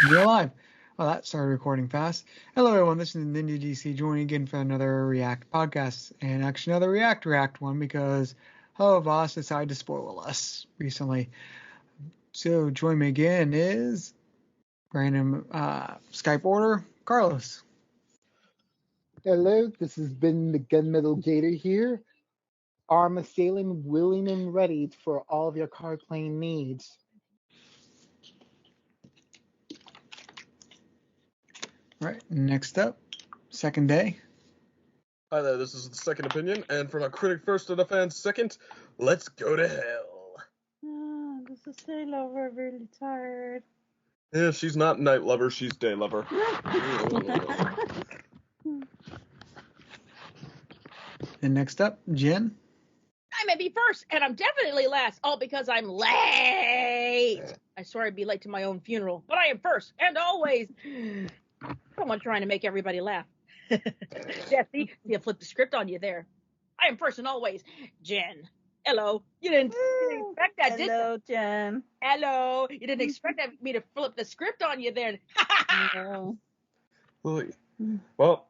We're live. Well, that started recording fast. Hello, everyone. This is Ninja DC joining again for another React podcast, and actually another React one because Helluva Boss decided to spoil us recently. So join me again is random Skype order Carlos. Hello, this has been the Gunmetal Gator here. Arm assailing, willing and ready for all of your card playing needs. Right, next up, second day. Hi there, this is the Second Opinion, and from a critic first and a fan second, let's go to hell. Oh, this is Daylover, really tired. Yeah, she's not night lover, she's day lover. And next up, Jenn. I may be first, and I'm definitely last, all because I'm late. I swear I'd be late to my own funeral, but I am first, and always. Someone trying to make everybody laugh. Yeah, see, I flipped the script on you there. I am first and always. Jenn. Hello. You didn't expect that, did you? Hello, Jenn. Hello. You didn't expect me to flip the script on you there. No. Well,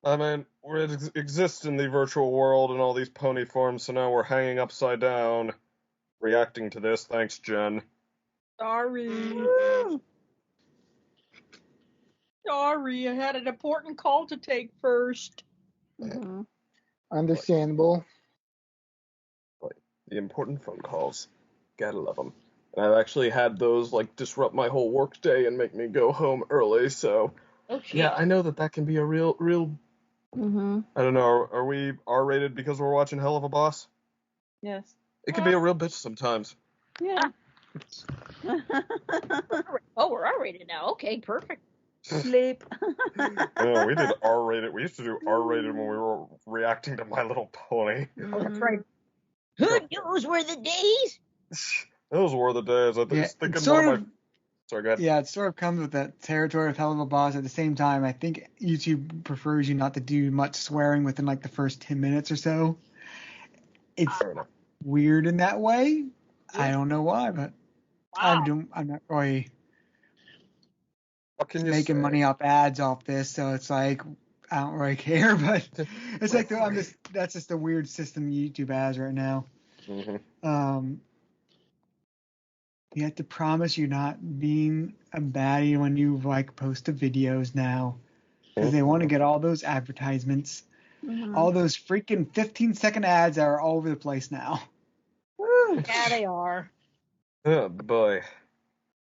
I mean, we exist in the virtual world in all these pony forms, so now we're hanging upside down, reacting to this. Thanks, Jenn. Sorry. Sorry, I had an important call to take first. Mm-hmm. Understandable. The important phone calls. Gotta love them. And I've actually had those, disrupt my whole work day and make me go home early, so... Oh, shit. Yeah, I know that can be a real... Mm-hmm. I don't know, are we R-rated because we're watching Helluva Boss? Yes. It can be a real bitch sometimes. Yeah. Oh, we're R-rated now. Okay, perfect. Sleep. Yeah, we did R-rated. We used to do R-rated when we were reacting to My Little Pony. Oh, that's right. Those were the days. Those were the days. I Yeah, think it's one sort of of- my... Sorry, go ahead. Yeah, it sort of comes with that territory of Helluva Boss. At the same time, I think YouTube prefers you not to do much swearing within like the first 10 minutes or so. It's Fair enough. weird in that way. I don't know why, but Wow. I'm not really What can you making say? money off ads off this, so it's like I don't really care. But it's like that's just the weird system YouTube has right now. Mm-hmm. You have to promise you're not being a baddie when you post the videos now, because they want to get all those advertisements, all those freaking 15-second ads that are all over the place now. Yeah, they are. Oh, boy.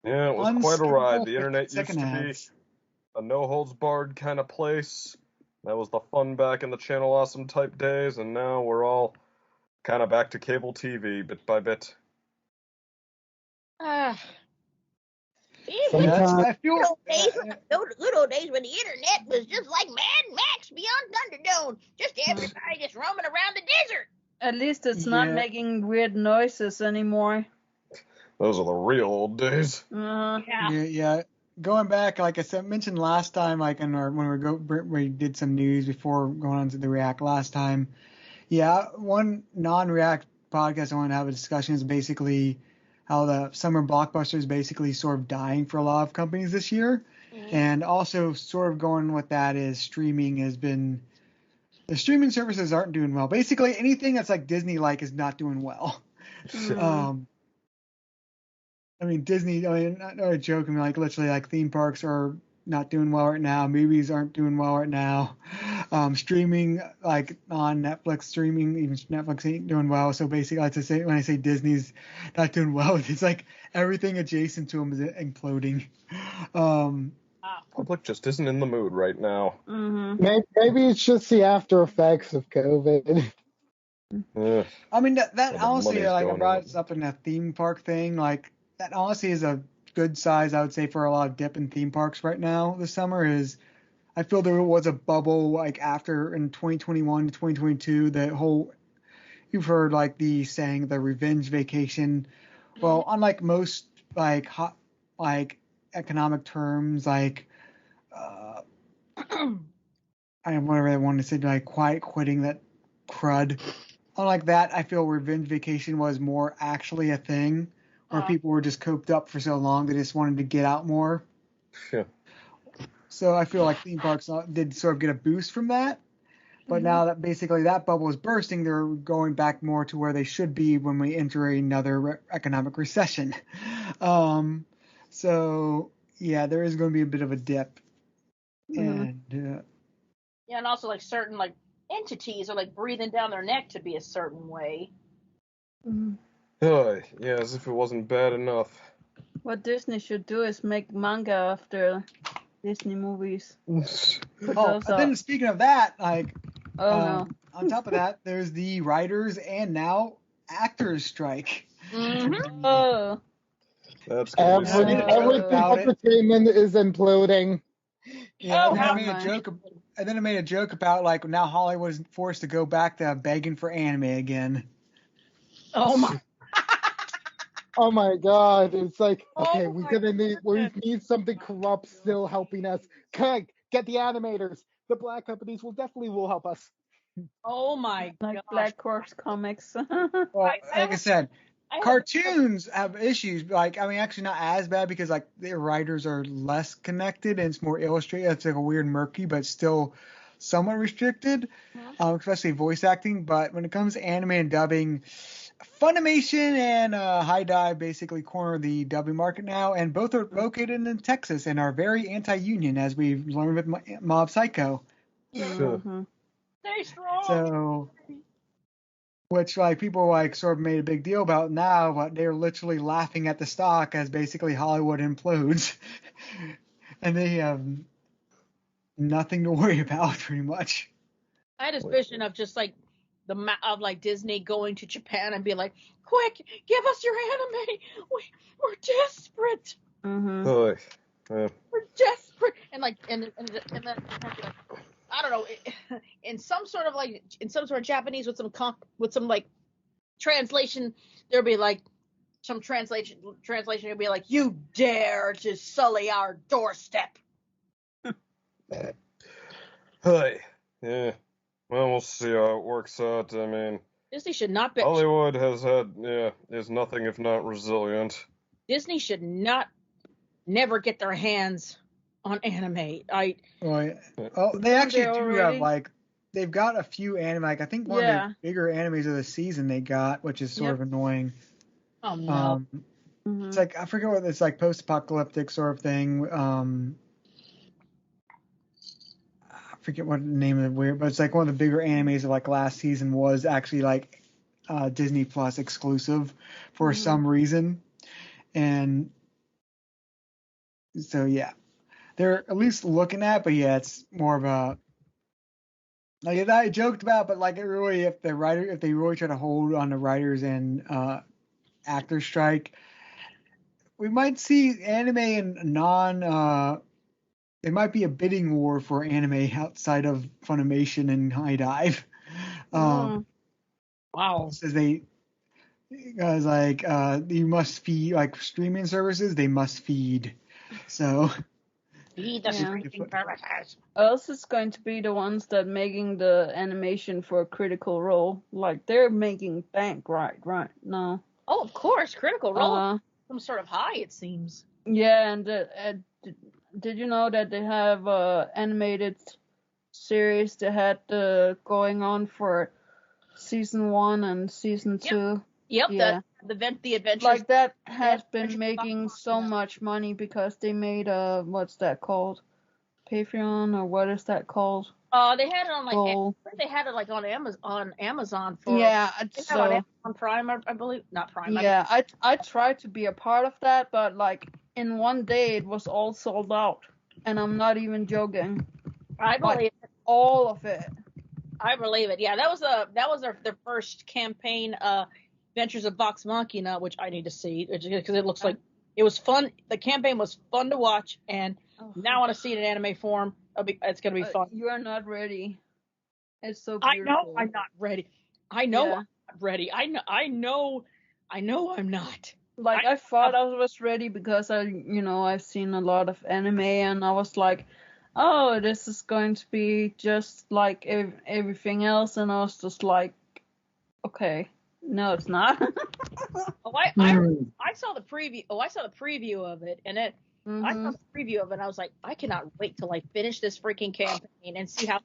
Yeah, it was quite a ride. The internet used to 15-second be ads. a no-holds-barred kind of place. That was the fun back in the Channel Awesome type days, and now we're all kind of back to cable TV bit by bit. I feel Good old days when the internet was just like Mad Max beyond Thunderdome. Just everybody just roaming around the desert. At least it's not Yeah. making weird noises anymore. Those are the real old days. Yeah. Going back, like I said, mentioned last time, when we did some news before going on to the React last time. Yeah, one non-React podcast I want to have a discussion is basically how the summer blockbuster is basically sort of dying for a lot of companies this year. And also sort of going with that is the streaming services aren't doing well. Basically anything that's like Disney-like is not doing well. I mean, Disney, not a joke, literally theme parks are not doing well right now. Movies aren't doing well right now. Streaming, on Netflix streaming, even Netflix ain't doing well. So basically, when I say Disney's not doing well, it's like everything adjacent to them is imploding. Public just isn't in the mood right now. Maybe it's just the after effects of COVID. Ugh. I mean, that the honestly, money's I going brought on. this up in that theme park thing. That honestly is a good size, I would say, for a lot of dip in theme parks right now this summer. I feel there was a bubble after in 2021 to 2022, you've heard the saying, the revenge vacation. Well, unlike most hot economic terms, whatever I wanted to say, quiet quitting, that crud. Unlike that, I feel revenge vacation was more actually a thing, where people were just coped up for so long they just wanted to get out more. Yeah. So I feel like theme parks did sort of get a boost from that. But now that basically that bubble is bursting, they're going back more to where they should be when we enter another economic recession. So yeah, there is going to be a bit of a dip. And Yeah, and also like certain like entities are like breathing down their neck to be a certain way. Yeah, as if it wasn't bad enough. What Disney should do is make manga after Disney movies. Put oh, those and then up. speaking of that, like Oh on top of that, there's the writers and now actors strike. Mm-hmm. no. Oh. That's gonna be Everything about it. entertainment is imploding. Yeah, Oh, and then how I made a nice. joke. And then I made a joke about like now Hollywood is forced to go back to begging for anime again. Oh my. Oh my God! It's like, okay, Oh we my need something corrupt still helping us. Get the animators. The black companies will help us. Oh my Like gosh. Black Horse comics. Well, like I said, cartoons have issues. Like, I mean, actually not as bad because like their writers are less connected and it's more illustrated. It's like a weird murky, but still somewhat restricted, especially voice acting. But when it comes to anime and dubbing, Funimation and High Dive basically corner the dubbing market now, and both are located in Texas and are very anti-union, as we've learned with Mob Psycho. Mhm. Stay strong. So, which like people like sort of made a big deal about now, but they're literally laughing at the stock as basically Hollywood implodes, and they have nothing to worry about pretty much. I had this vision of just like of like Disney going to Japan and be like, "Quick, give us your anime. We're desperate. Mhm. We're desperate." And like and then I don't know, in some sort of Japanese with some like translation, there'll be like some translation would be like, "You dare to sully our doorstep." Hey, yeah. Well, we'll see how it works out. I mean, Disney should not be. Hollywood is nothing if not resilient. Disney should never get their hands on anime. They actually do have like they've got a few anime. Like I think one of the bigger animes of the season they got, which is sort of annoying. Oh no. It's like I forget what it's like post-apocalyptic sort of thing. I forget what the name of it weird, but it's like one of the bigger animes of like last season was actually like Disney Plus exclusive for some reason, and so yeah, they're at least looking at. But yeah, it's more of a like I joked about, but like it really, if they really try to hold on the writers and actors strike, we might see anime and it might be a bidding war for anime outside of Funimation and High Dive. Wow. Says guys like you must feed like streaming services. They must feed. So feed the streaming services. Us is going to be the ones that making the animation for Critical Role. Like they're making bank right now. Oh, of course, Critical Role. Some sort of high, it seems. Yeah, and did you know that they have animated series that had going on for season 1 and season 2? Yep. Yeah. The adventures. Like that has been making so much money because they made what's that called? Patreon, or what is that called? They had it on like they had it like on Amazon for so on Amazon Prime, I believe, not Prime. Yeah, I tried to be a part of that, but like in one day it was all sold out, and I'm not even joking. I believe all of it. I believe it. Yeah, that was their first campaign, Adventures of Vox Machina, which I need to see because it looks like it was fun. The campaign was fun to watch, and now I want to see it in anime form. It's gonna be fun. You are not ready. It's so beautiful. I know I'm not ready. I know I'm not ready. I know I'm not. Like I thought I was ready because I've seen a lot of anime, and I was like, oh, this is going to be just like everything else, and I was just like, okay, no, it's not. I saw the preview. I saw the preview of it, and I saw the preview of it and I was like, I cannot wait till I finish this freaking campaign and see how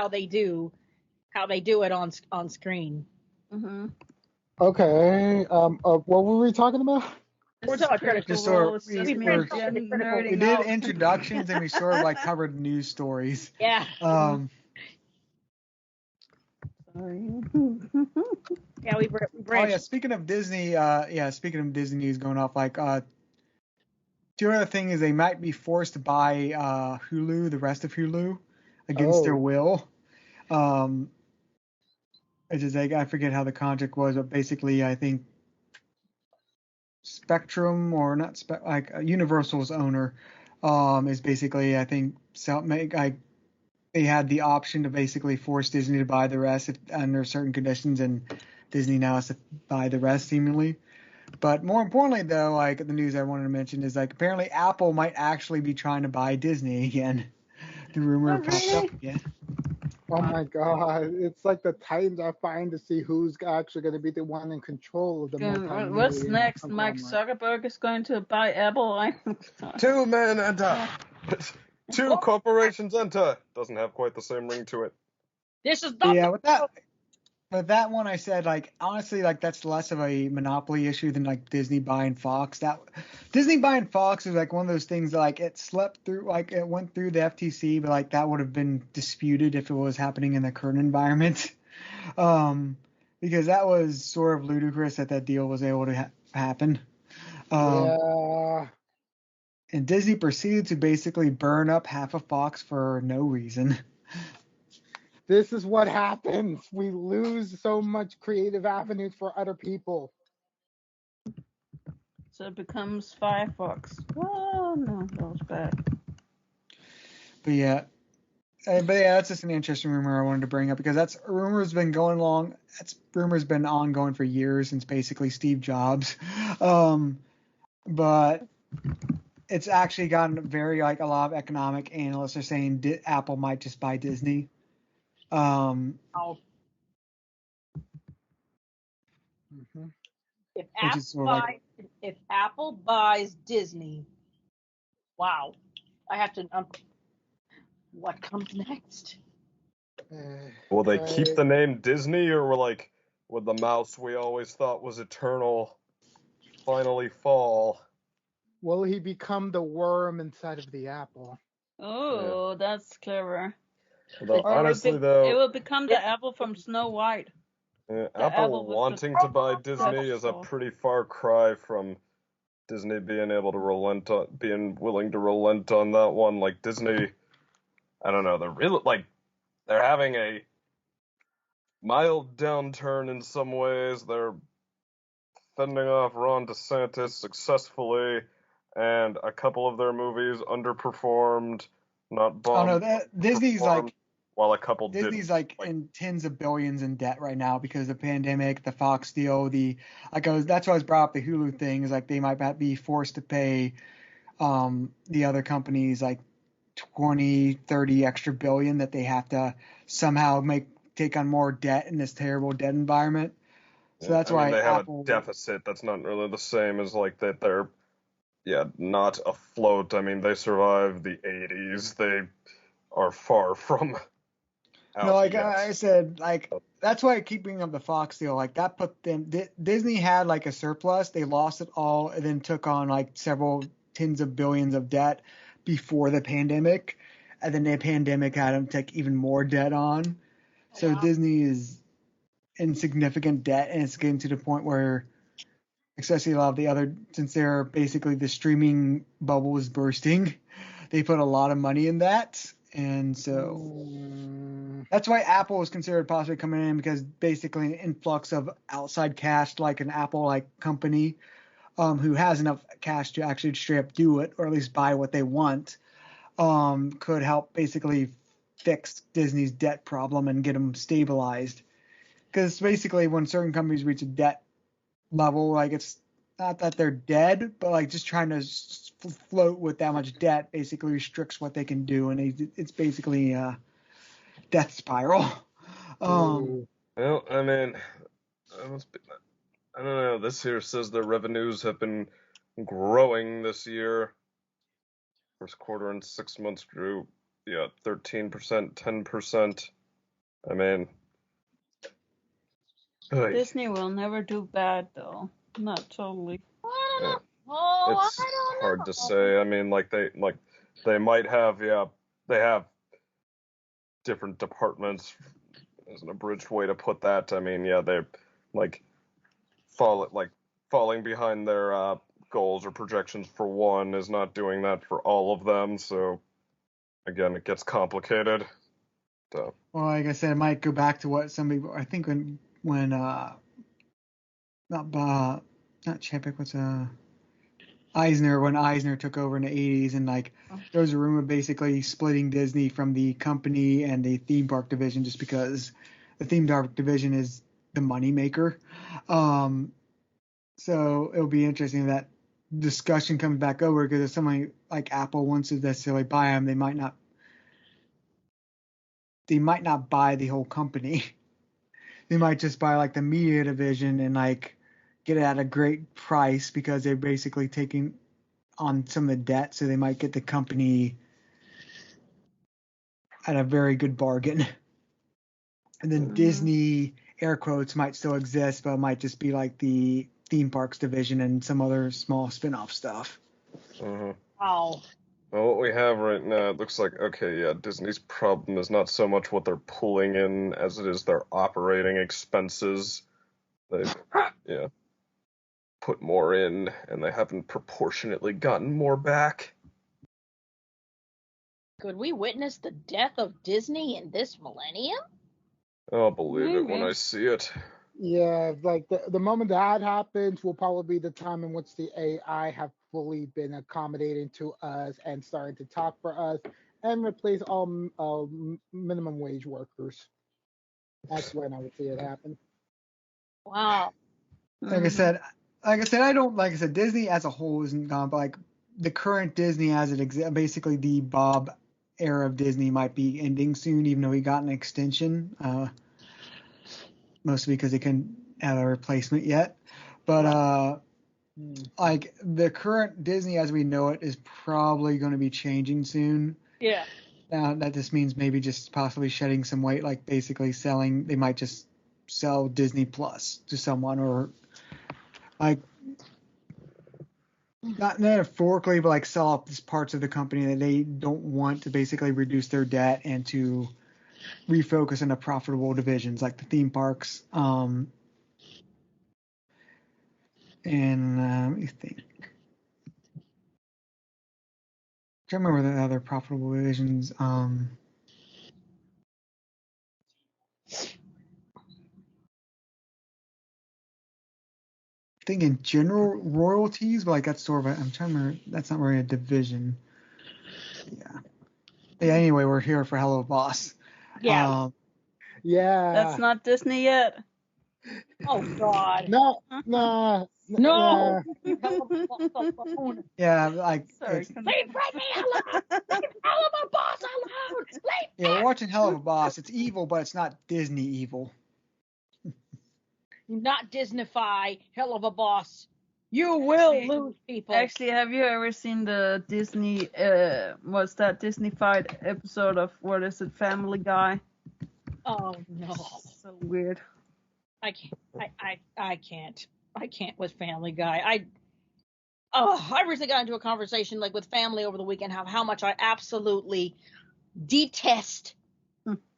they do it on screen. Mm-hmm. Okay. What were we talking about? We're talking about critical. Just sort of, It's just me we're and talking Jen critical. we nerding did out. introductions and we sort of like covered news stories. Yeah. Sorry. Yeah, we Oh branched. yeah, speaking of Disney, speaking of Disney news going off, like two other things is they might be forced to buy Hulu, the rest of Hulu, against their Oh. will. Which is like I forget how the contract was, but basically I think Spectrum or not Universal's owner is basically I think they had the option to basically force Disney to buy the rest under certain conditions, and Disney now has to buy the rest seemingly. But more importantly, though, like the news I wanted to mention is like apparently Apple might actually be trying to buy Disney again. The rumor popped up again. Oh my God! It's like the Titans are fighting to see who's actually going to be the one in control of the What's multi-million next? Mike conglomerate. Zuckerberg is going to buy Apple. Two men enter. Two corporations enter. Doesn't have quite the same ring to it. This is not. Yeah, with that one, I said like honestly, like that's less of a monopoly issue than like Disney buying Fox. That Disney buying Fox is like one of those things that like it slept through, like it went through the FTC, but like that would have been disputed if it was happening in the current environment, because that was sort of ludicrous that deal was able to happen. Yeah. And Disney proceeded to basically burn up half of Fox for no reason. This is what happens. We lose so much creative avenues for other people. So it becomes Firefox. Oh no, that was bad. But yeah, that's just an interesting rumor I wanted to bring up because that's rumor's been going along. That's rumor's been ongoing for years since basically Steve Jobs, but it's actually gotten very like a lot of economic analysts are saying Apple might just buy Disney. Oh. Mm-hmm. If Apple buys Disney, wow, I have to. What comes next? Will they keep the name Disney, or would the mouse we always thought was eternal finally fall? Will he become the worm inside of the apple? Oh, that's clever. Although, honestly, though, it will become the apple from Snow White. Apple wanting to buy Disney is a pretty far cry from Disney being willing to relent on that one. Like Disney, I don't know, they're having a mild downturn in some ways. They're fending off Ron DeSantis successfully, and a couple of their movies underperformed, not bombed. Oh no, Disney's like. While a couple Disney's didn't. in tens of billions in debt right now because of the pandemic, the Fox deal, that's why I was brought up the Hulu thing is like they might be forced to pay the other companies like 20, 30 extra billion that they have to somehow take on more debt in this terrible debt environment. So that's why they have Apple, a deficit. That's not really the same as like that they're not afloat. I mean, they survived the 80s. They are far from no, like I said, like that's why I keep bringing up the Fox deal. Like that put them. Disney had like a surplus. They lost it all and then took on like several tens of billions of debt before the pandemic, and then the pandemic had them take even more debt on. So Disney is in significant debt, and it's getting to the point where, especially a lot of the other, since they're basically the streaming bubble is bursting, they put a lot of money in that. And so that's why Apple was considered possibly coming in because basically an influx of outside cash, like an Apple-like company who has enough cash to actually straight up do it, or at least buy what they want, could help basically fix Disney's debt problem and get them stabilized. Because basically when certain companies reach a debt level, like it's not that they're dead, but like just trying to float with that much debt basically restricts what they can do, and it's basically a death spiral. Well, I mean, I don't know. This here says their revenues have been growing this year. First quarter in 6 months grew, 13%, 10%. I mean, Disney will never do bad though. Not totally. I don't know. Yeah. Oh, It's I don't know. hard to say. I mean, they might have, they have different departments, as an abridged way to put that. I mean, they're like falling behind their goals or projections for one is not doing that for all of them. So again, it gets complicated. So. Well, like I said, it might go back to what somebody, I think when not Chapek, what's Eisner, when Eisner took over in the 80s, and like there was a rumor basically splitting Disney from the company and the theme park division, just because the theme park division is the money maker. So it'll be interesting if that discussion comes back over, because if somebody like Apple wants to necessarily buy them, they might not buy the whole company. They might just buy like the media division and like get it at a great price, because they're basically taking on some of the debt, so they might get the company at a very good bargain. And then Disney, air quotes, might still exist, but it might just be like the theme parks division and some other small spin-off stuff. Mm-hmm. Wow. Well, what we have right now, it looks like, Disney's problem is not so much what they're pulling in as it is their operating expenses. They've, put more in, and they haven't proportionately gotten more back. Could we witness the death of Disney in this millennium? I'll believe it when Maybe. I see it. Yeah, like the moment that happens will probably be the time in which the AI have fully been accommodating to us and starting to talk for us and replace all minimum wage workers. That's when I would see it happen. Wow. Like I said, Disney as a whole isn't gone, but like the current Disney as it exists, basically the Bob era of Disney might be ending soon, even though he got an extension, mostly because they couldn't have a replacement yet. But like the current Disney as we know it is probably going to be changing soon. Yeah. Now that just means maybe just possibly shedding some weight, like basically selling. They might just sell Disney Plus to someone, or like not metaphorically, but like sell off these parts of the company that they don't want, to basically reduce their debt and to refocus on the profitable divisions like the theme parks. And let me think. I can't remember the other profitable divisions. I think in general royalties, but like that's sort of I'm trying to remember, that's not really a division. Yeah. Anyway, we're here for Helluva Boss. Yeah. Yeah. That's not Disney yet. Oh God. No. No. Yeah, like Sorry. Leave Britney alone. Leave Helluva Boss alone. Leave. we're watching Helluva Boss. It's evil, but it's not Disney evil. Not Disneyfy Helluva Boss. You will lose people. Actually, have you ever seen the Disney, what's that Disney-fied episode of, what is it, Family Guy? Oh no. So weird. I can't. I can't with Family Guy. I recently got into a conversation like with family over the weekend how much I absolutely detest,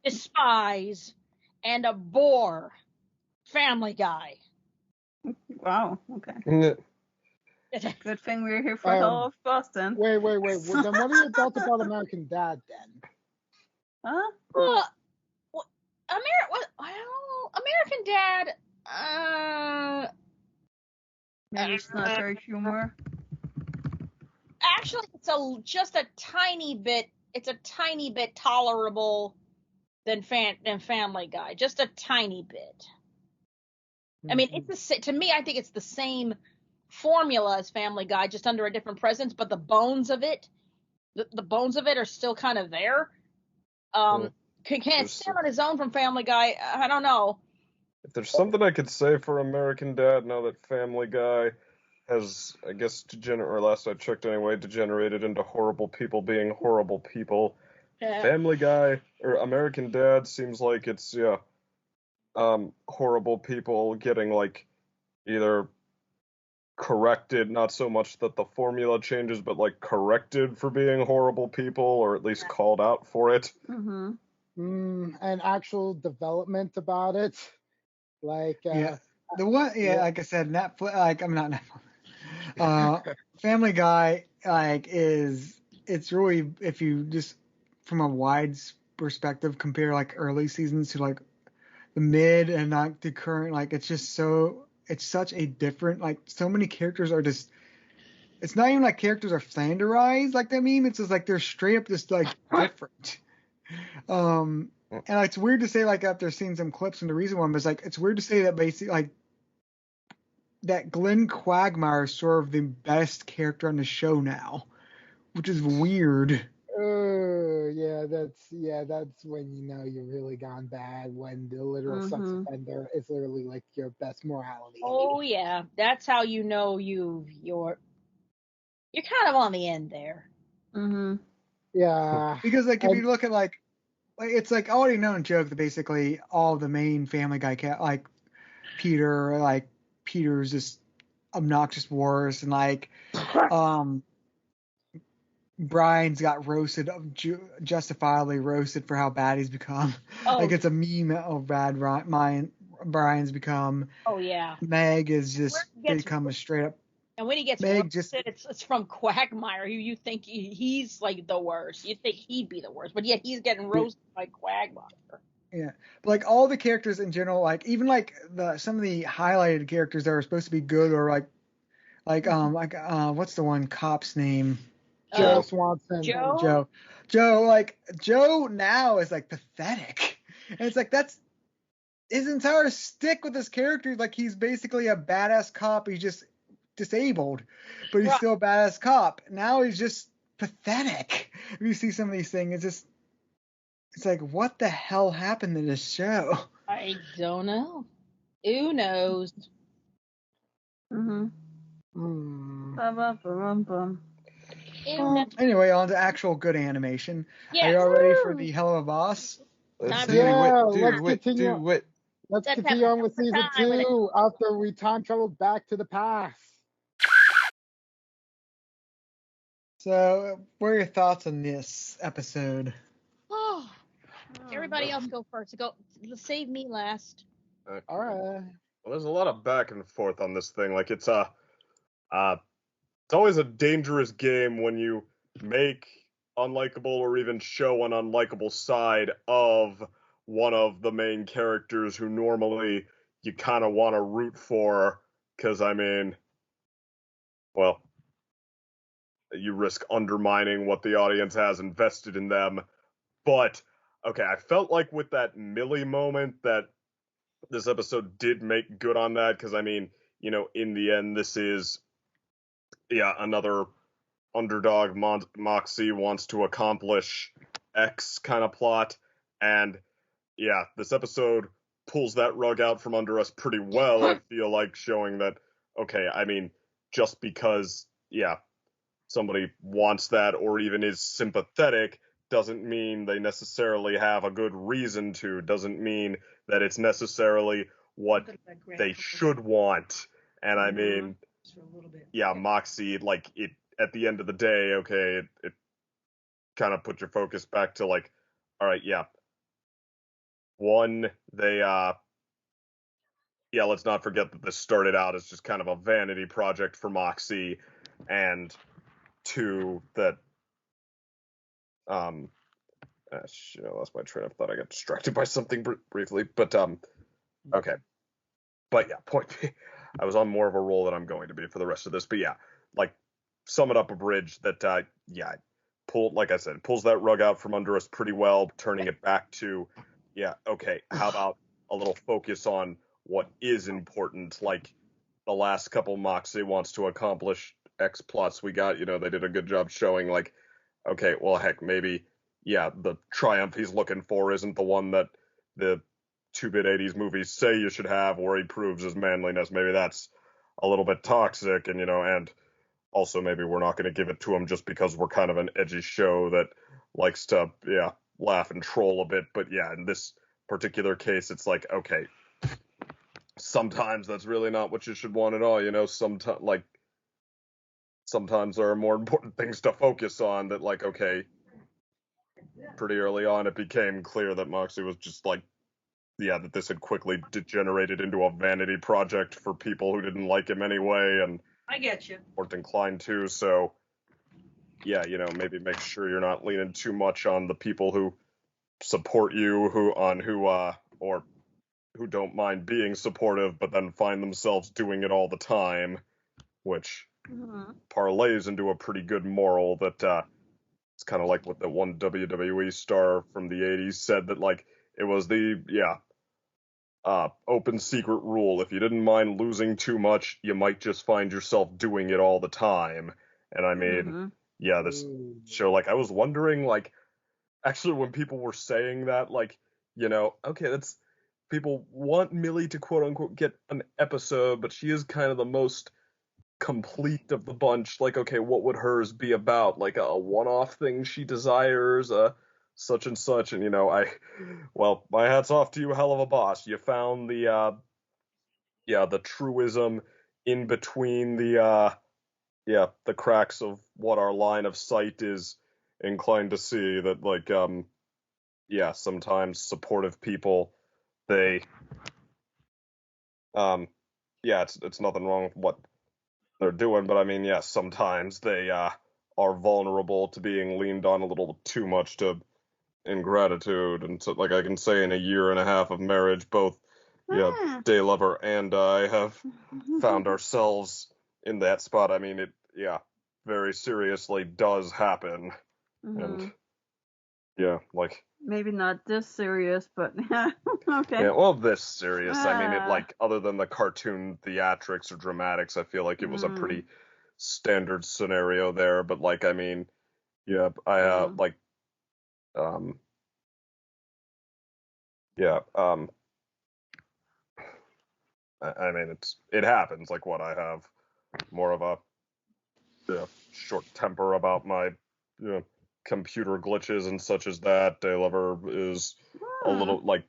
despise, and abhor Family Guy. Wow. Okay. Good thing we're here for Helluva Boss then. Wait. Well, then what are your thoughts about American Dad then? Huh? American Dad. Maybe it's not very humor. Actually, it's just a tiny bit. It's a tiny bit tolerable than Family Guy. Just a tiny bit. I mean, to me, I think it's the same formula as Family Guy, just under a different presence. But the bones of it, the bones of it are still kind of there. Can't stand on his own from Family Guy. I don't know. If there's something I could say for American Dad now that Family Guy has, I guess, or last I checked anyway, degenerated into horrible people being horrible people. Yeah. Family Guy or American Dad seems like it's horrible people getting like either corrected, not so much that the formula changes, but like corrected for being horrible people, or at least called out for it. And actual development about it, like the one, like I said, Netflix, like I'm not Netflix. Family Guy, like it's really, if you just from a wide perspective compare like early seasons to like the mid and like the current, like it's just so, it's such a different, like so many characters are just, it's not even like characters are flanderized like that meme, it's just like they're straight up just like different. And it's weird to say, like, after seeing some clips, and the reason why is like, it's weird to say that basically, like, that Glenn Quagmire is sort of the best character on the show now, which is weird. That's when you know you've really gone bad, when the literal sex offender is literally like your best morality. Oh yeah, that's how you know you're kind of on the end there. Yeah, because like if you look at like it's like already known joke that basically all the main Family Guy like Peter's just obnoxious worse, and like Brian's got roasted, justifiably roasted for how bad he's become. Like it's a meme of bad Brian's become. Oh yeah. Meg is just become a straight up. And when he gets roasted, it's from Quagmire, who you think he's like the worst. You think he'd be the worst, but yet he's getting roasted by Quagmire. Yeah, but like all the characters in general, like even like some of the highlighted characters that are supposed to be good, or like what's the one cop's name? Joe Swanson. Joe. Like Joe now is like pathetic, and it's like that's his entire stick with this character. Like he's basically a badass cop. He's just disabled, but he's still a badass cop. Now he's just pathetic. If you see some of these things, it's like, what the hell happened to this show? I don't know. Who knows? Anyway, on to actual good animation. Are you all ready for the Helluva Boss? Let's continue. Let's continue on with season 2 after we time traveled back to the past. So, what are your thoughts on this episode? Oh, everybody else go first. Save me last. Okay. All right. Well, there's a lot of back and forth on this thing. Like it's always a dangerous game when you make unlikable or even show an unlikable side of one of the main characters who normally you kind of want to root for, because I mean, well, you risk undermining what the audience has invested in them. But okay, I felt like with that Millie moment that this episode did make good on that, because I mean, you know, in the end, this is another underdog. Moxie wants to accomplish X kind of plot, and yeah, this episode pulls that rug out from under us pretty well. I feel like showing that, okay, I mean, just because somebody wants that or even is sympathetic doesn't mean they necessarily have a good reason to, doesn't mean that it's necessarily what they should want. And I mean, Moxie, like, it at the end of the day, okay, it kind of put your focus back to like, all right, one, they let's not forget that this started out as just kind of a vanity project for Moxie, and two, that I lost my train of thought. I got distracted by something briefly, but okay. But yeah, point I was on more of a roll than I'm going to be for the rest of this. But yeah, like, sum it up, a bridge that pulls that rug out from under us pretty well, turning it back to okay, how about a little focus on what is important, like the last couple Moxie wants to accomplish X plus. We got, they did a good job showing, like, okay, well, heck, maybe, the triumph he's looking for isn't the one that the 2-bit 80s movies say you should have, where he proves his manliness. Maybe that's a little bit toxic, and and also maybe we're not going to give it to him just because we're kind of an edgy show that likes to laugh and troll a bit. But yeah, in this particular case, it's like, okay, sometimes that's really not what you should want at all. Sometimes there are more important things to focus on. That, like, okay, pretty early on it became clear that Moxie was just like, that this had quickly degenerated into a vanity project for people who didn't like him anyway and I get you. weren't inclined to. So yeah, maybe make sure you're not leaning too much on the people who support you, or who don't mind being supportive, but then find themselves doing it all the time, which parlays into a pretty good moral that it's kind of like what the one WWE star from the 80s said, that like it was the open secret rule. If you didn't mind losing too much, you might just find yourself doing it all the time. And I mean, this show, like, I was wondering, like, actually when people were saying that, like, okay, that's, people want Millie to quote unquote get an episode, but she is kind of the most complete of the bunch. Like, okay, what would hers be about? Like a one-off thing she desires, such and such. And my hat's off to you, Helluva Boss. You found the truism in between the cracks of what our line of sight is inclined to see. That, like, sometimes supportive people, they it's nothing wrong with what they're doing, but I mean, sometimes they are vulnerable to being leaned on a little too much to ingratitude. And so, like, I can say in a year and a half of marriage, both Daylover and I have found ourselves in that spot. I mean, it very seriously does happen. And like, maybe not this serious, but okay. Yeah, well, this serious. I mean, it, like, other than the cartoon theatrics or dramatics, I feel like it was a pretty standard scenario there. But, like, I mean, I like, I mean, it happens. Like, what, I have more of a short temper about my computer glitches and such as that. Daylover is a little, like,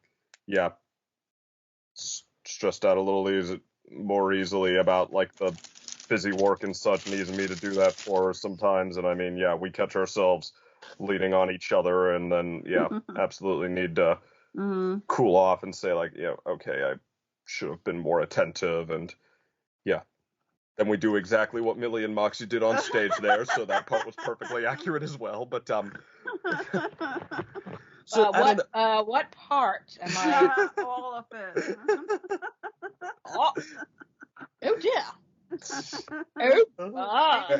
stressed out a little more easily about, like, the busy work and such, needs me to do that for her sometimes. And I mean, we catch ourselves leaning on each other, and then absolutely need to cool off and say, like, okay, I should have been more attentive. And then we do exactly what Millie and Moxie did on stage there, so that part was perfectly accurate as well. But so what part am I? All of it. Oh dear.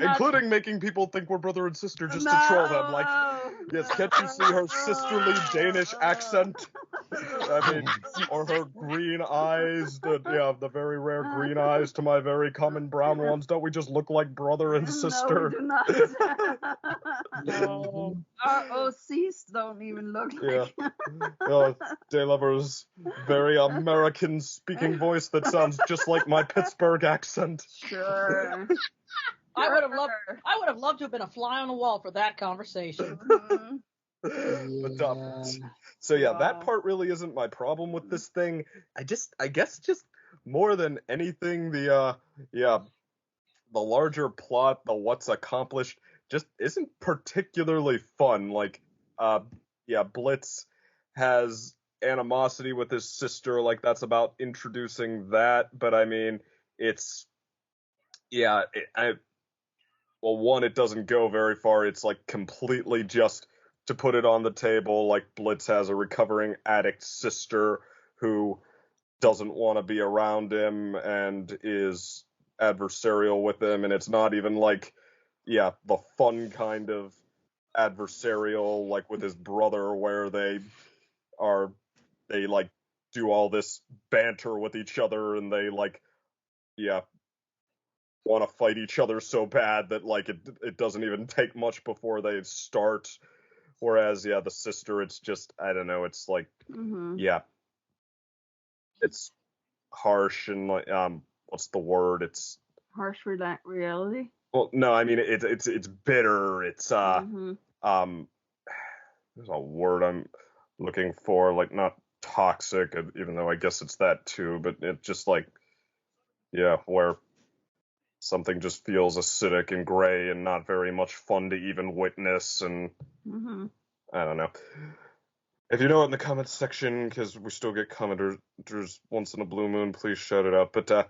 Including making people think we're brother and sister just to troll them. Like, yes, can't you see her sisterly Danish accent? I mean, or her green eyes, the very rare green eyes to my very common brown ones. Don't we just look like brother and sister? No, we do not. No. Our OCs don't even look like. Daylover's very American speaking voice that sounds just like my Pittsburgh accent. Sure. I would have loved to have been a fly on the wall for that conversation. But so that part really isn't my problem with this thing. I guess just more than anything, the larger plot, the what's accomplished, just isn't particularly fun. Like, Blitz has animosity with his sister, like, that's about introducing that. But I mean, it's one, it doesn't go very far. It's, like, completely just to put it on the table. Like, Blitz has a recovering addict sister who doesn't want to be around him and is adversarial with him, and it's not even like the fun kind of adversarial, like with his brother, where they like do all this banter with each other, and they, like, want to fight each other so bad that, like, it doesn't even take much before they start. Whereas the sister, it's just, I don't know, it's like it's harsh, and, like, what's the word? It's harsh reality. Well, no, I mean it's bitter. It's there's a word I'm looking for, like not toxic, even though I guess it's that too, but it just like where something just feels acidic and gray and not very much fun to even witness, and I don't know. If you know it in the comments section, because we still get commenters once in a blue moon, please shout it out. But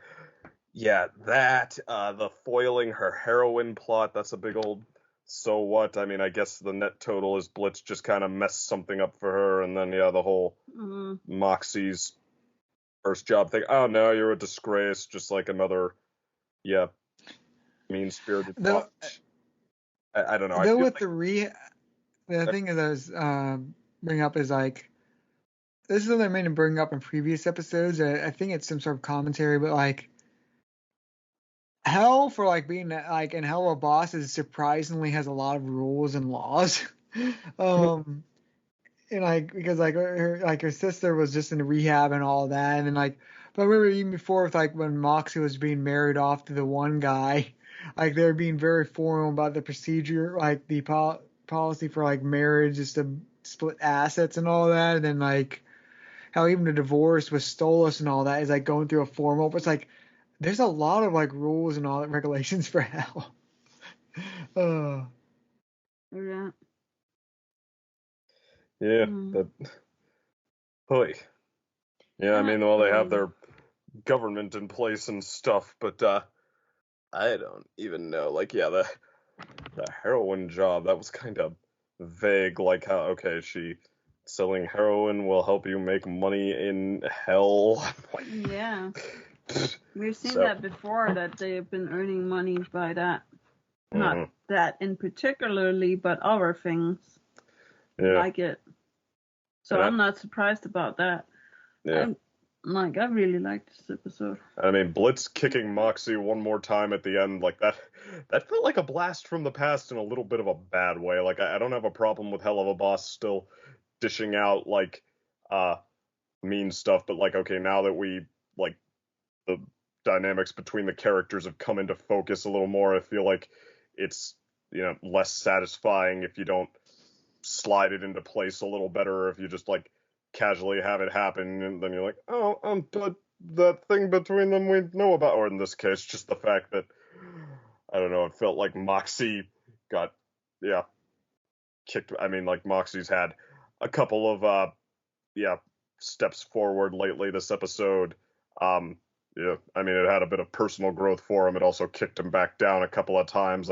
yeah, that the foiling her heroin plot, that's a big old so what. I mean, I guess the net total is Blitz just kind of messed something up for her, and then the whole Moxie's first job thing. Oh no, you're a disgrace, just like another mean-spirited plot. I don't know. Though with like the thing is I was bring up is like, this is something I meant to bring up in previous episodes. I think it's some sort of commentary, but like, Hell for like being like in Helluva Boss is surprisingly has a lot of rules and laws. And like because like her sister was just in rehab and all that, and then like, but I remember even before with like when Moxie was being married off to the one guy, like they were being very formal about the procedure, like the policy for like marriage is to split assets and all that, and then like how even the divorce with Stolas and all that is like going through a formal, but it's like there's a lot of like rules and all that regulations for Hell. Yeah. Yeah, that. Boy. Yeah, I mean, well, they have their government in place and stuff, but I don't even know. Like, yeah, the heroin job, that was kind of vague. Like, how okay, selling heroin will help you make money in hell. Like, yeah. We've seen that before, that they've been earning money by that. Not that in particularly, but other things like it. So I'm not surprised about that. Yeah. I really liked this episode. I mean, Blitz kicking Moxie one more time at the end, like that felt like a blast from the past in a little bit of a bad way. Like, I don't have a problem with Helluva Boss still dishing out, like, mean stuff, but, like, okay, now that we, like, the dynamics between the characters have come into focus a little more, I feel like it's, less satisfying if you don't slide it into place a little better, or if you just, like, casually have it happen, and then you're like, oh, but that thing between them we know about, or in this case, just the fact that, I don't know, it felt like Moxie got, kicked. I mean, like, Moxie's had a couple of, steps forward lately this episode. I mean, it had a bit of personal growth for him. It also kicked him back down a couple of times.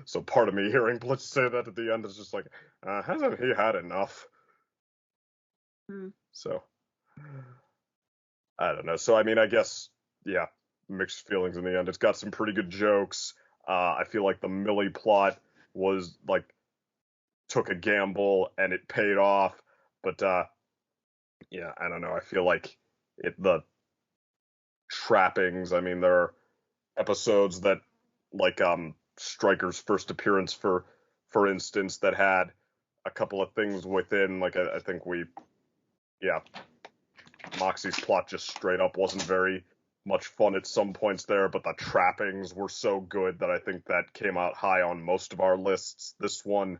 So part of me hearing Blitz say that at the end is just like, hasn't he had enough? So, I don't know. So, I mean, I guess, mixed feelings in the end. It's got some pretty good jokes. I feel like the Millie plot was, like, took a gamble and it paid off. But, I don't know. I feel like the trappings, I mean, there are episodes that, like, Stryker's first appearance, for instance, that had a couple of things within, like, I think Moxie's plot just straight up wasn't very much fun at some points there, but the trappings were so good that I think that came out high on most of our lists. This one,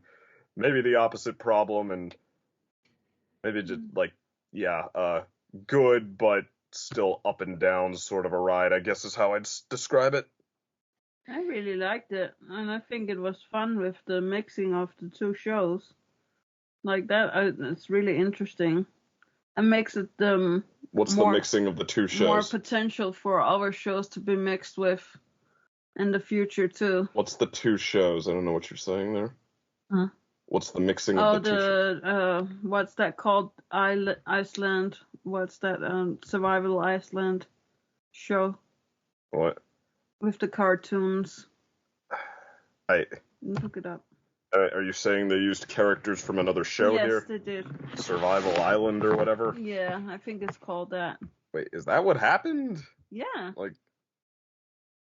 maybe the opposite problem, and maybe just, like, good, but still up and down sort of a ride, I guess is how I'd describe it. I really liked it, and I think it was fun with the mixing of the two shows. Like that, it's really interesting. And makes it what's the mixing of the two shows? More potential for other shows to be mixed with in the future too. What's the two shows? I don't know what you're saying there. Huh? What's the mixing of the two shows? What's that called? Iceland. What's that? Survival Iceland show. What? With the cartoons. Look it up. Are you saying they used characters from another show here? Yes, they did. Survival Island or whatever? Yeah, I think it's called that. Wait, is that what happened? Yeah. Like,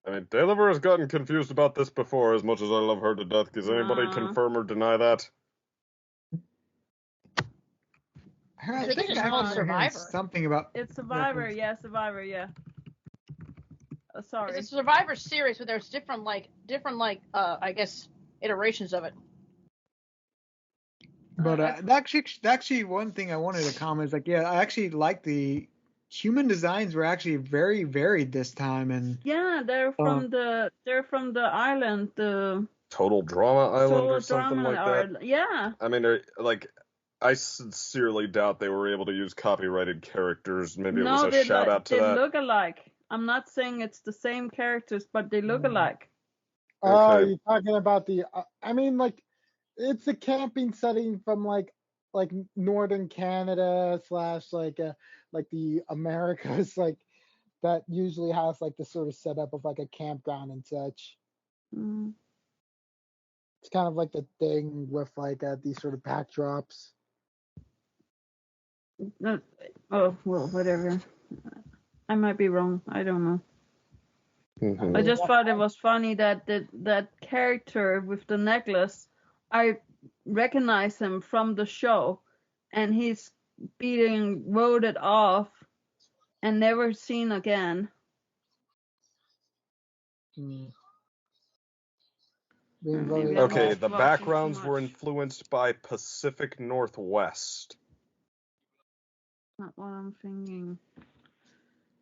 I mean, Daylover has gotten confused about this before, as much as I love her to death. Does anybody confirm or deny that? I think it's called Survivor. Something about... It's Survivor, Survivor, yeah. Sorry. It's a Survivor series, but there's different I guess iterations of it. But actually, one thing I wanted to comment is like, yeah, I actually like the human designs were actually very varied this time, and yeah, they're from the island, the Total Drama Island Total or something Drama like that. Island. Yeah. I mean, I sincerely doubt they were able to use copyrighted characters. Maybe it was a shout out to that. They look alike. I'm not saying it's the same characters, but they look alike. Oh, Okay. you're talking about the? I mean, like, it's a camping setting from like northern Canada / like the Americas, like that usually has like the sort of setup of like a campground and such. Mm. It's kind of like the thing with like these sort of backdrops. Oh well, whatever. I might be wrong. I don't know. Mhm. I just thought it was funny that that character with the necklace, I recognize him from the show, and he's being voted off and never seen again. Being Maybe voted I'm Okay, just the watching backgrounds too were much. influenced by Pacific Northwest. Not what I'm thinking.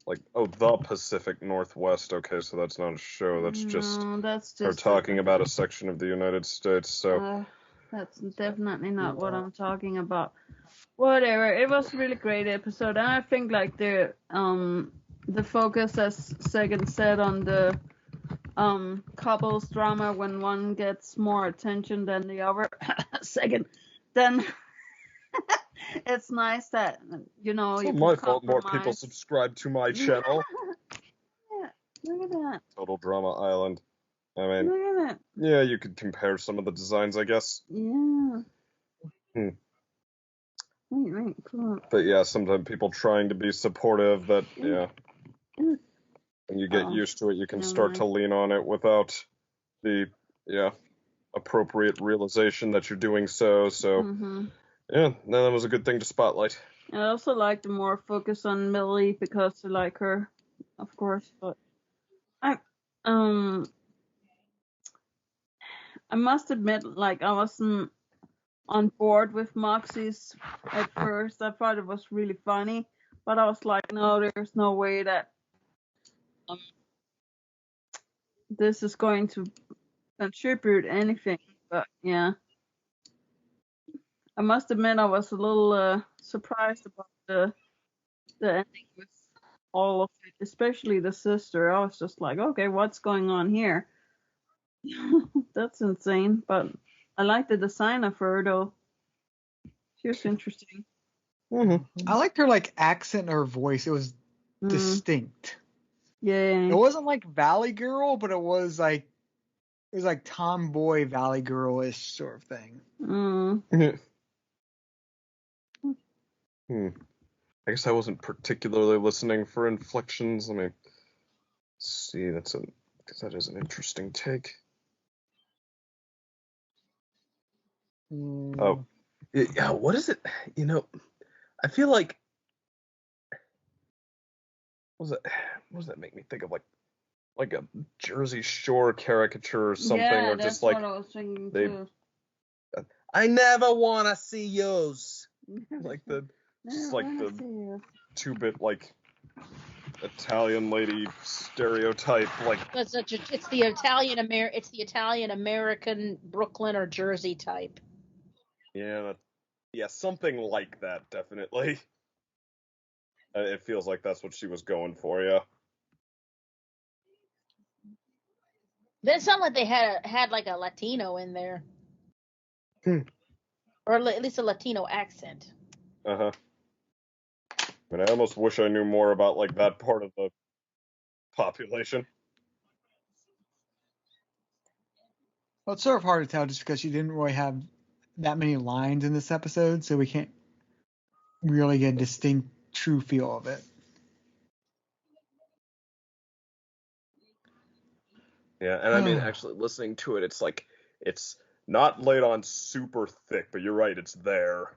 Like, oh, the Pacific Northwest. Okay, so that's not a show. That's just No, that's her just talking about a section of the United States. So, that's definitely not what I'm talking about. Whatever. It was a really great episode, and I think like the focus, as Sagan said, on the couples drama when one gets more attention than the other. Second, then it's nice that it's you not can my fault more people compromise. subscribe to my channel. Yeah, look at that. Total Drama Island. I mean, Look at that. yeah, you could compare some of the designs, I guess. Yeah. Hmm. Wait, cool. But yeah, sometimes people trying to be supportive, that, yeah. Mm. When you get Oh, used to it, you can never start mind. to lean on it without the, yeah, appropriate realization that you're doing so. So, yeah, no, that was a good thing to spotlight. I also like the more focus on Millie because I like her, of course. But I must admit, like, I wasn't on board with Moxie's at first. I thought it was really funny, but I was like, no, there's no way that this is going to contribute anything. But yeah, I must admit I was a little surprised about the ending with all of it, especially the sister. I was just like, okay, what's going on here? That's insane. But I like the design of her though. She was interesting. I liked her like accent and her voice. It was distinct. Yeah. It wasn't like Valley Girl, but it was like tomboy Valley Girl-ish sort of thing. I guess I wasn't particularly listening for inflections. Let me see. Because that is an interesting take. Oh, yeah. What is it? I feel like. What does that make me think of? Like a Jersey Shore caricature or something, yeah, or that's just like what I was thinking too. I never wanna see yours. Like the two-bit like Italian lady stereotype, like it's the Italian American Brooklyn or Jersey type. Yeah, something like that, definitely. It feels like that's what she was going for, yeah. It sounded like they had like a Latino in there, or at least a Latino accent. I mean, I almost wish I knew more about like that part of the population. Well, it's sort of hard to tell just because she didn't really have that many lines in this episode, so we can't really get a distinct, true feel of it. Yeah, and I mean, actually listening to it, it's like, it's not laid on super thick, but you're right, it's there.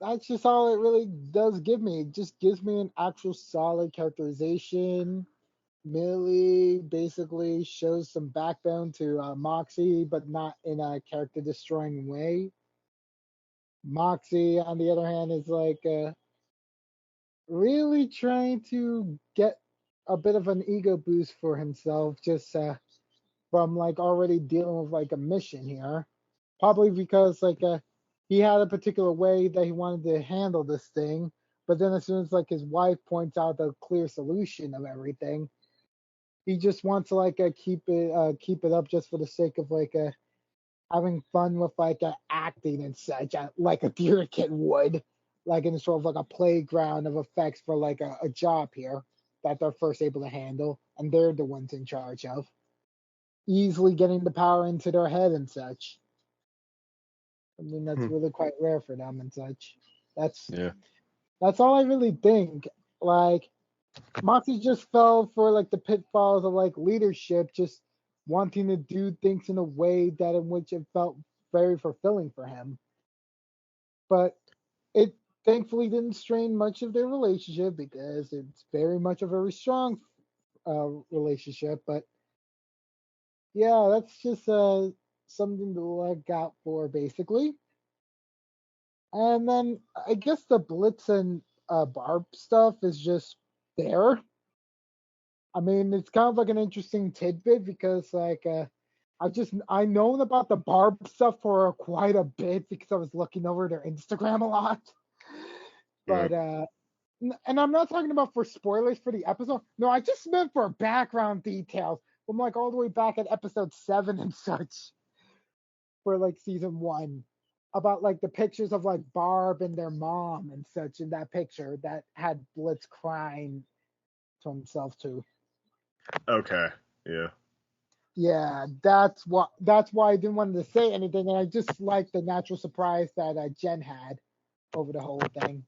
that's just all it really does give me. It just gives me an actual solid characterization. Millie basically shows some backbone to Moxie, but not in a character destroying way. Moxie, on the other hand, is like really trying to get a bit of an ego boost for himself, just from like already dealing with like a mission here. Probably because like he had a particular way that he wanted to handle this thing, but then as soon as like his wife points out the clear solution of everything, he just wants to like keep it up just for the sake of like having fun with like acting and such, like a theater kid would, like in sort of like a playground of effects for like a job here that they're first able to handle, and they're the ones in charge of easily getting the power into their head and such. I mean, that's really quite rare for them and such. That's Yeah. that's all I really think. Like Moxie just fell for like the pitfalls of like leadership, just wanting to do things in a way that in which it felt very fulfilling for him. But it thankfully didn't strain much of their relationship because it's very much a very strong relationship. But yeah, that's just something to look out for basically. And then I guess the Blitz and Barb stuff is just there. I mean, it's kind of like an interesting tidbit because like I known about the Barb stuff for quite a bit because I was looking over their Instagram a lot. But and I'm not talking about for spoilers for the episode. No, I just meant for background details from like all the way back at episode 7 and such for like season 1 about like the pictures of like Barb and their mom and such in that picture that had Blitz crying to himself too. Okay. Yeah. Yeah, that's why I didn't want to say anything, and I just like the natural surprise that Jenn had over the whole thing.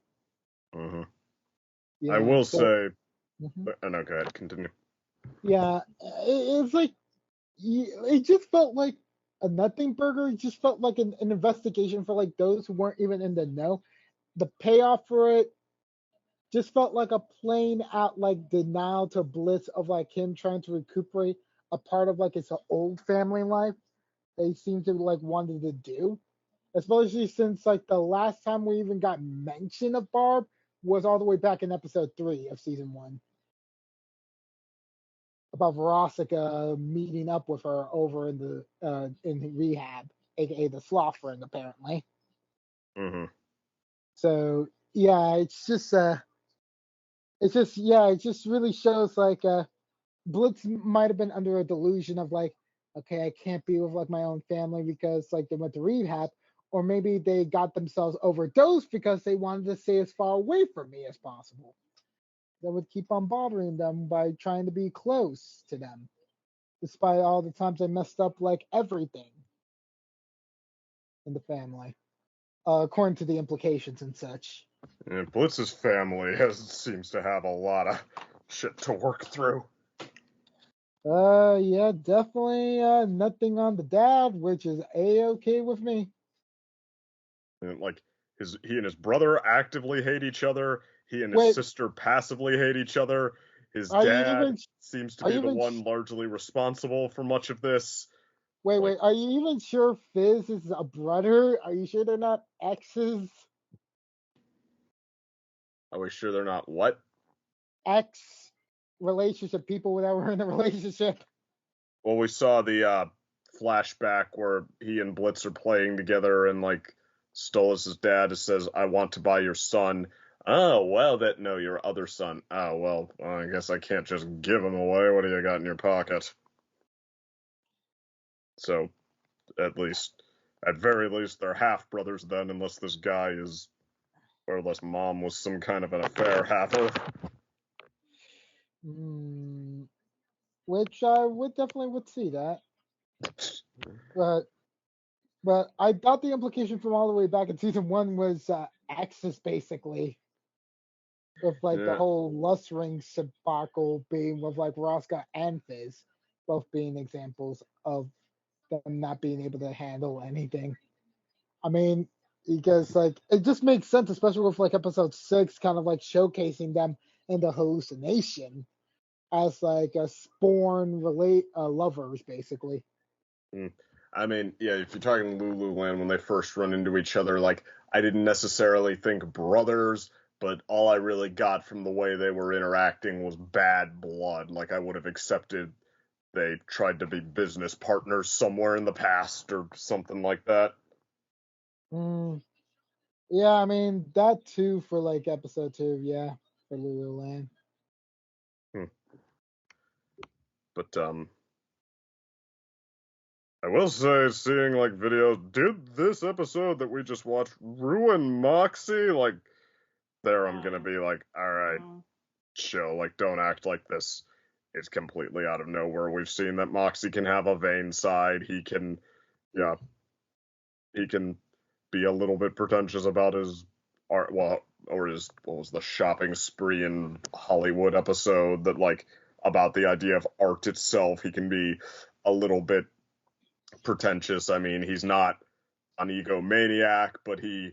Mm-hmm. Yeah, I will so, say. mhm. No, go ahead. Continue. Yeah, it's like it just felt like a nothing burger. It just felt like an investigation for like those who weren't even in the know. The payoff for it just felt like a plain out like denial to bliss of like him trying to recuperate a part of like his old family life they seem to like wanted to do. Especially since like the last time we even got mention of Barb was all the way back in episode 3 of season 1 about Verosika meeting up with her over in rehab, aka the sloth ring apparently. Mm-hmm. So yeah, it just really shows like Blitz might have been under a delusion of like, okay, I can't be with like my own family because like they went to rehab, or maybe they got themselves overdosed because they wanted to stay as far away from me as possible. That would keep on bothering them by trying to be close to them, despite all the times I messed up like everything in the family, according to the implications and such. Yeah, Blitz's family seems to have a lot of shit to work through. Yeah, definitely nothing on the dad, which is a-okay with me. And, like he and his brother actively hate each other. He and his Wait, sister passively hate each other. His are you dad even seems to are be you the even one largely responsible for much of this. wait, Like, are you even sure Fizz is a brother? Are you sure they're not exes? are we sure they're not what? Ex relationship people that were in a relationship. Well, we saw the flashback where he and Blitz are playing together, and like Stolas' dad says, "I want to buy your son." Oh, well, no, your other son. Oh, well, I guess I can't just give him away. What do you got in your pocket? So, at very least, they're half brothers then, unless this guy is, or unless mom was some kind of an affair haver. Which I would definitely see that. But I thought the implication from all the way back in season 1 was exes basically. With like the Yeah. whole lust ring debacle being with like Rosca and Fizz, both being examples of them not being able to handle anything. I mean, because like it just makes sense, especially with like episode 6 kind of like showcasing them in the hallucination as like a spawn lovers basically. I mean, yeah, if you're talking Lululand when they first run into each other, like I didn't necessarily think brothers, but all I really got from the way they were interacting was bad blood. Like I would have accepted they tried to be business partners somewhere in the past or something like that. Yeah, I mean that too for like episode 2, yeah, for Lululand. But I will say, seeing like videos, did this episode that we just watched ruin Moxie? Like, there I'm gonna be like, all right, chill, like don't act like this is completely out of nowhere. We've seen that Moxie can have a vain side. He can be a little bit pretentious about his art, well, or his, what was the shopping spree in Hollywood episode that like about the idea of art itself. He can be a little bit pretentious. I mean, he's not an egomaniac, but he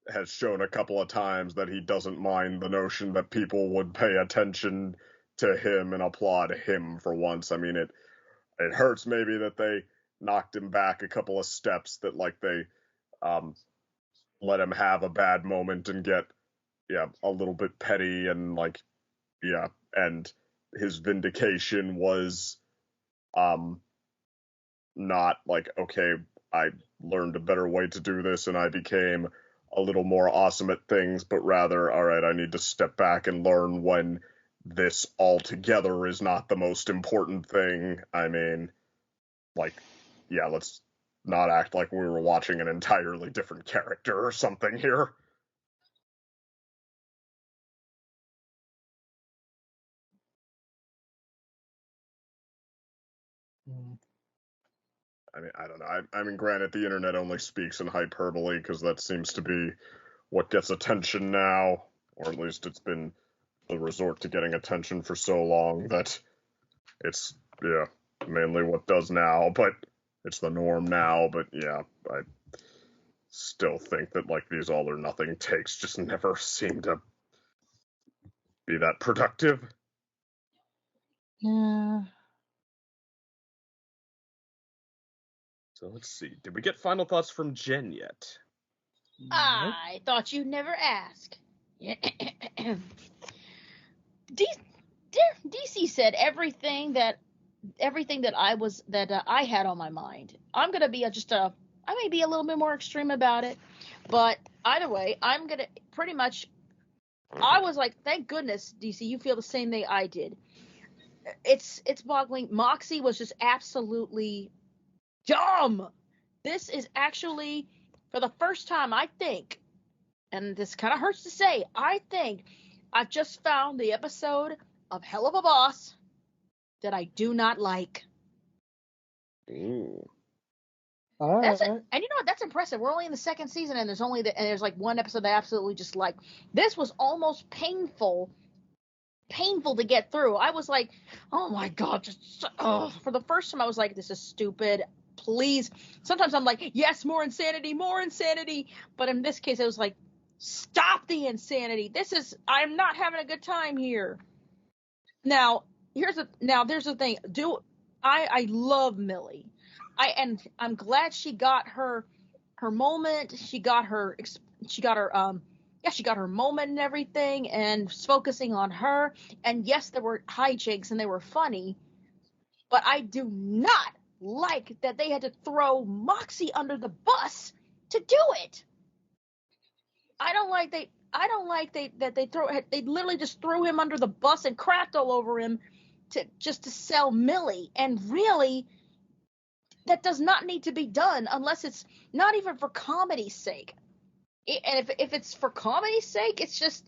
has shown a couple of times that he doesn't mind the notion that people would pay attention to him and applaud him for once. I mean, it hurts maybe that they knocked him back a couple of steps, that like they let him have a bad moment and get a little bit petty, and like and his vindication was not like, okay, I learned a better way to do this and I became a little more awesome at things, but rather, all right, I need to step back and learn when this altogether is not the most important thing. I mean, like, yeah, let's not act like we were watching an entirely different character or something here. I mean, I don't know. I mean, granted, the internet only speaks in hyperbole because that seems to be what gets attention now, or at least it's been the resort to getting attention for so long that it's, mainly what does now, but it's the norm now. But yeah, I still think that like these all or nothing takes just never seem to be that productive. Yeah. So let's see. Did we get final thoughts from Jenn yet? I thought you'd never ask. DC said everything that I had on my mind. I'm gonna be I may be a little bit more extreme about it, but either way, I'm gonna pretty much. I was like, thank goodness, DC, you feel the same way I did. It's boggling. Moxie was just absolutely dumb. This is actually, for the first time, I think, and this kind of hurts to say, I think I've just found the episode of Helluva Boss that I do not like. Ooh. Right. And you know what? That's impressive. We're only in the second season, and there's like one episode I absolutely just like. This was almost painful to get through. I was like, oh my god, for the first time I was like, this is stupid. Please. Sometimes I'm like, yes, more insanity. But in this case, I was like, stop the insanity. I'm not having a good time here. Now, there's the thing. I love Millie. I'm glad she got her moment. She got her moment and everything, and focusing on her. And yes, there were hijinks and they were funny, but I do not like that they had to throw Moxie under the bus to do it. I don't like that they literally just threw him under the bus and crapped all over him to sell Millie. And really, that does not need to be done unless it's not even for comedy's sake. And if it's for comedy's sake, it's just,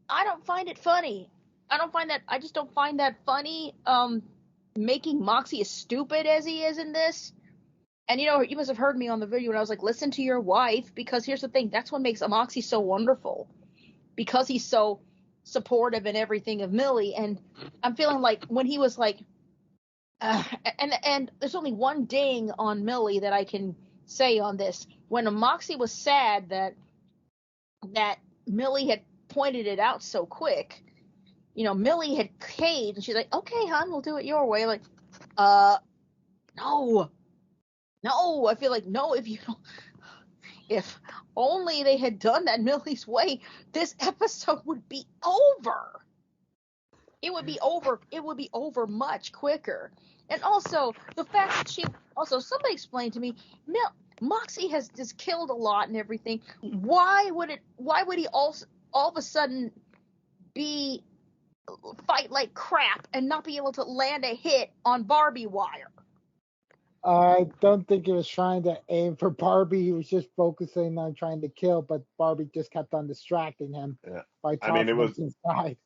I don't find it funny. I just don't find that funny. Making Moxie as stupid as he is in this. And you must have heard me on the video when I was like, listen to your wife, because here's the thing, that's what makes Moxie so wonderful, because he's so supportive and everything of Millie. And I'm feeling like when he was like, and there's only one ding on Millie that I can say on this. When Moxie was sad that Millie had pointed it out so quick, Millie had caved, and she's like, "Okay, hon, we'll do it your way." Like, no, I feel like no. If only they had done that Millie's way, this episode would be over. It would be over. It would be over much quicker. And also the fact that somebody explained to me, Moxie has just killed a lot and everything. Why would he all of a sudden fight like crap and not be able to land a hit on Barbie wire? I don't think he was trying to aim for Barbie. He was just focusing on trying to kill, but Barbie just kept on distracting him by tossing him to his side.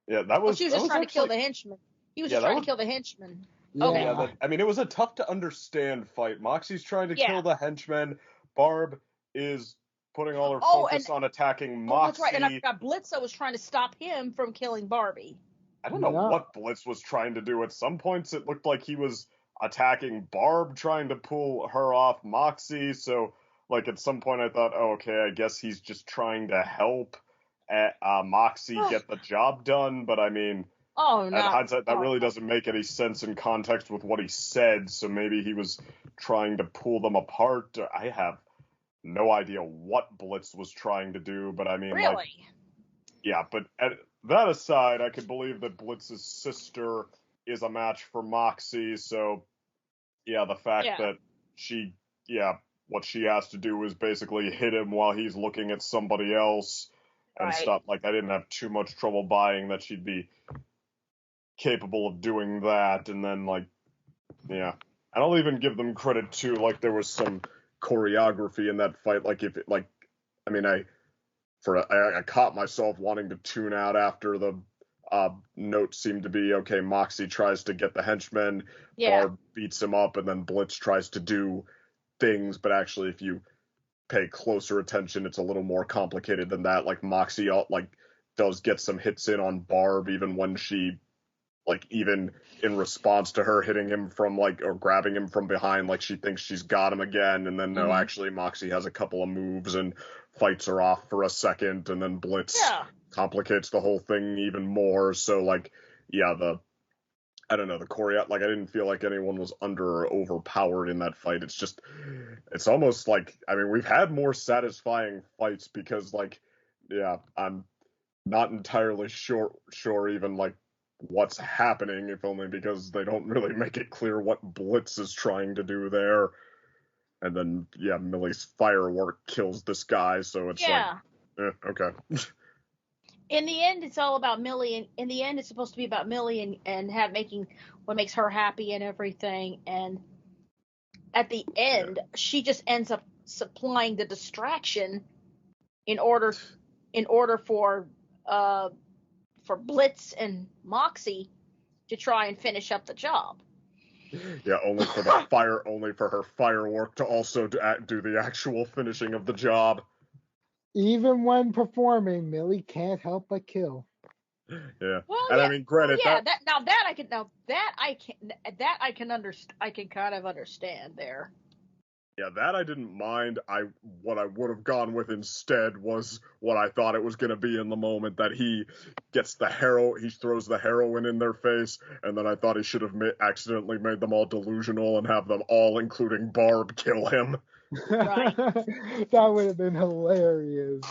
Yeah, that was. She was just trying to kill the henchman. He was just trying to kill the henchman. Yeah. Okay. Yeah, it was a tough to understand fight. Moxie's trying to kill the henchman. Barb is putting all her focus on attacking Moxie. That's right. And I forgot Blitzo was trying to stop him from killing Barbie. I don't know what Blitz was trying to do. At some points, it looked like he was attacking Barb, trying to pull her off Moxie. So, like, at some point I thought, oh, okay, I guess he's just trying to help Moxie get the job done. But, I mean, in hindsight, that really doesn't make any sense in context with what he said. So maybe he was trying to pull them apart. I have no idea what Blitz was trying to do. But, I mean, really? But that aside, I could believe that Blitz's sister is a match for Moxie, so the fact that what she has to do is basically hit him while he's looking at somebody else and stuff. Like, I didn't have too much trouble buying that she'd be capable of doing that. And then, like, and I'll even give them credit too, like, there was some choreography in that fight. Like, I caught myself wanting to tune out after the note seemed to be, okay, Moxie tries to get the henchman, Barb beats him up, and then Blitz tries to do things, but actually if you pay closer attention, it's a little more complicated than that. Like, Moxie does get some hits in on Barb, even when she, like, even in response to her hitting him from, like, or grabbing him from behind, like, she thinks she's got him again, and then no, actually Moxie has a couple of moves and fights her off for a second, and then Blitz complicates the whole thing even more. So, like, the choreo, like, I didn't feel like anyone was under or overpowered in that fight. It's almost like, I mean, we've had more satisfying fights because, like, I'm not entirely sure even, like, what's happening, if only because they don't really make it clear what Blitz is trying to do there. And then, Millie's firework kills this guy, so it's okay. In the end, it's all about Millie, and in the end, it's supposed to be about Millie and making what makes her happy and everything. And at the end, she just ends up supplying the distraction in order for Blitz and Moxie to try and finish up the job. Yeah, only for her firework to also do the actual finishing of the job. Even when performing, Millie can't help but kill. Yeah. Well, and I mean, granted, I can kind of understand there. Yeah, that I didn't mind. What I would have gone with instead was what I thought it was going to be in the moment, that he gets he throws the heroin in their face, and then I thought he should have accidentally made them all delusional and have them all, including Barb, kill him. Right. That would have been hilarious.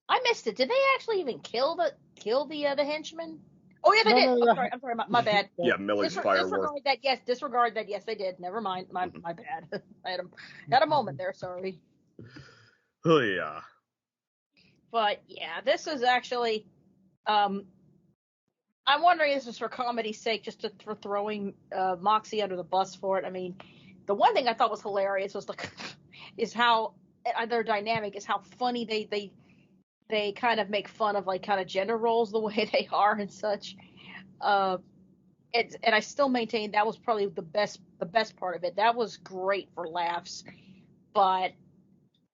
I missed it. Did they actually even kill the henchman? Oh yeah, they did. I'm sorry, my bad. Yeah, Millie's firework. Disregard that. Yes, they did. Never mind. My bad. I had a moment there. Sorry. Oh yeah. But yeah, this is actually. I'm wondering if this was for comedy's sake, just for throwing Moxie under the bus for it. I mean, the one thing I thought was hilarious was is how their dynamic is how funny they kind of make fun of, like, kind of gender roles the way they are and such. And I still maintain that was probably the best part of it. That was great for laughs, but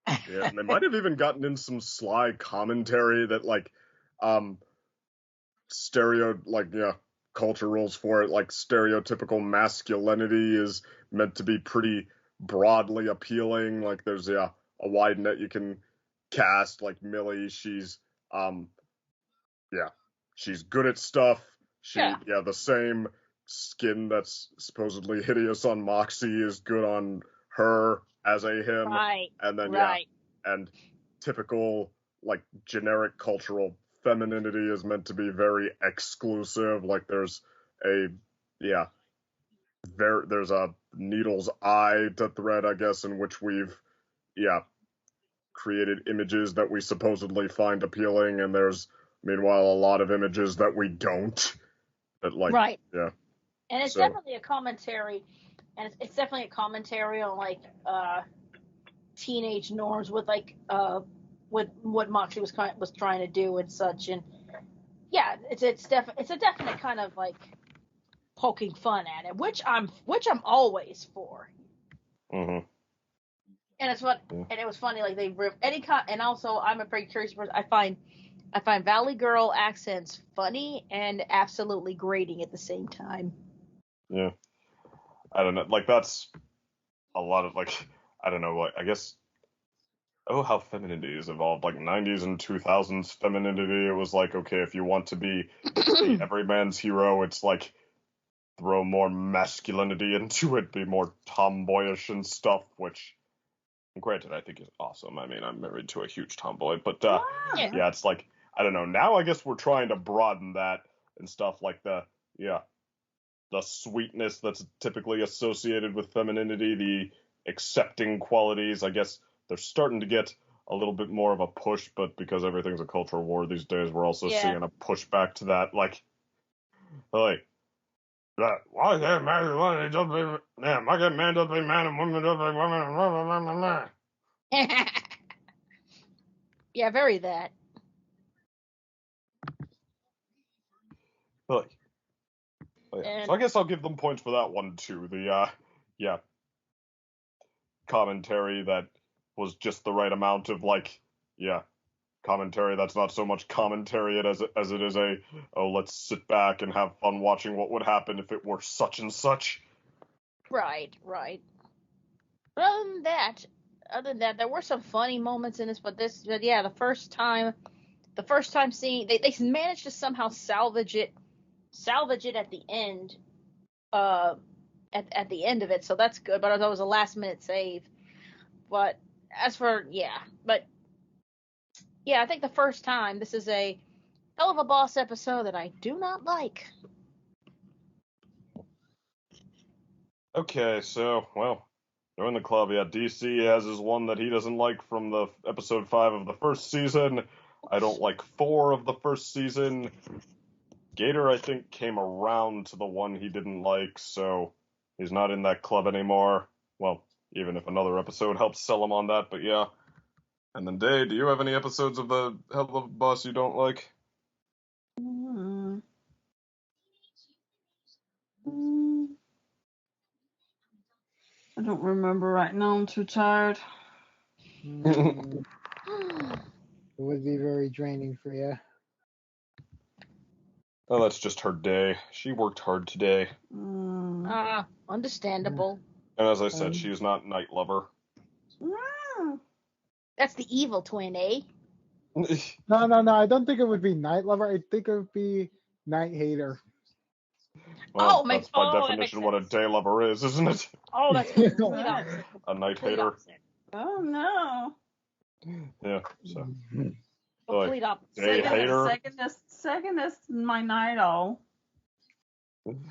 yeah, and they might have even gotten in some sly commentary that, like, culture rules for it, like, stereotypical masculinity is meant to be pretty broadly appealing. Like there's a wide net you can cast. Like Millie, she's she's good at stuff. The same skin that's supposedly hideous on Moxie is good on her as a him. Right. And then and typical like generic cultural femininity is meant to be very exclusive. Like there's there's a needle's eye to thread, I guess, in which we've created images that we supposedly find appealing, and there's meanwhile a lot of images that we don't. That like and it's definitely a commentary, and it's definitely a commentary on like teenage norms with like with what Moxie was trying to do and such, and it's a definite kind of like poking fun at it, which I'm always for. Mm-hmm. And it's and it was funny, like they riff and also I'm a pretty curious person. I find Valley Girl accents funny and absolutely grating at the same time. Yeah, I don't know. Like that's a lot of like I don't know. Like I guess how femininity has evolved. Like 90s and 2000s femininity, it was like okay, if you want to be every man's hero, it's like throw more masculinity into it, be more tomboyish and stuff, which granted I think is awesome. I mean, I'm married to a huge tomboy, but it's like I don't know. Now I guess we're trying to broaden that and stuff like the sweetness that's typically associated with femininity, the accepting qualities. I guess they're starting to get a little bit more of a push, but because everything's a cultural war these days, we're also seeing a pushback to that. Like why can't masculinity just be man? Why can't men just be man and women just be women? Yeah, very that. So I guess I'll give them points for that one too. The commentary that was just the right amount of like commentary that's not so much commentary as it is let's sit back and have fun watching what would happen if it were such and such. Right. But other than that, there were some funny moments in this, but the first time seeing they managed to somehow salvage it at the end, at the end of it, so that's good. But that was a last minute save. But as for I think the first time, this is a Helluva Boss episode that I do not like. Okay, so, well, join the club. Yeah, DC has his one that he doesn't like from the episode 5 of the first season. I don't like 4 of the first season. Gator, I think, came around to the one he didn't like, so he's not in that club anymore. Well, even if another episode helps sell him on that, but yeah. And then, Day, do you have any episodes of the Helluva Boss you don't like? I don't remember right now. I'm too tired. It would be very draining for you. Oh, that's just her day. She worked hard today. Understandable. And as I said, she is not Night Lover. That's the evil twin, eh? No. I don't think it would be Night Lover. I think it would be Night Hater. Well, that's by definition what a day lover is, isn't it? Oh, that's complete opposite. A night hater. Oh no. Yeah. So. Complete opposite. Day hater. Secondest my night owl. Okay,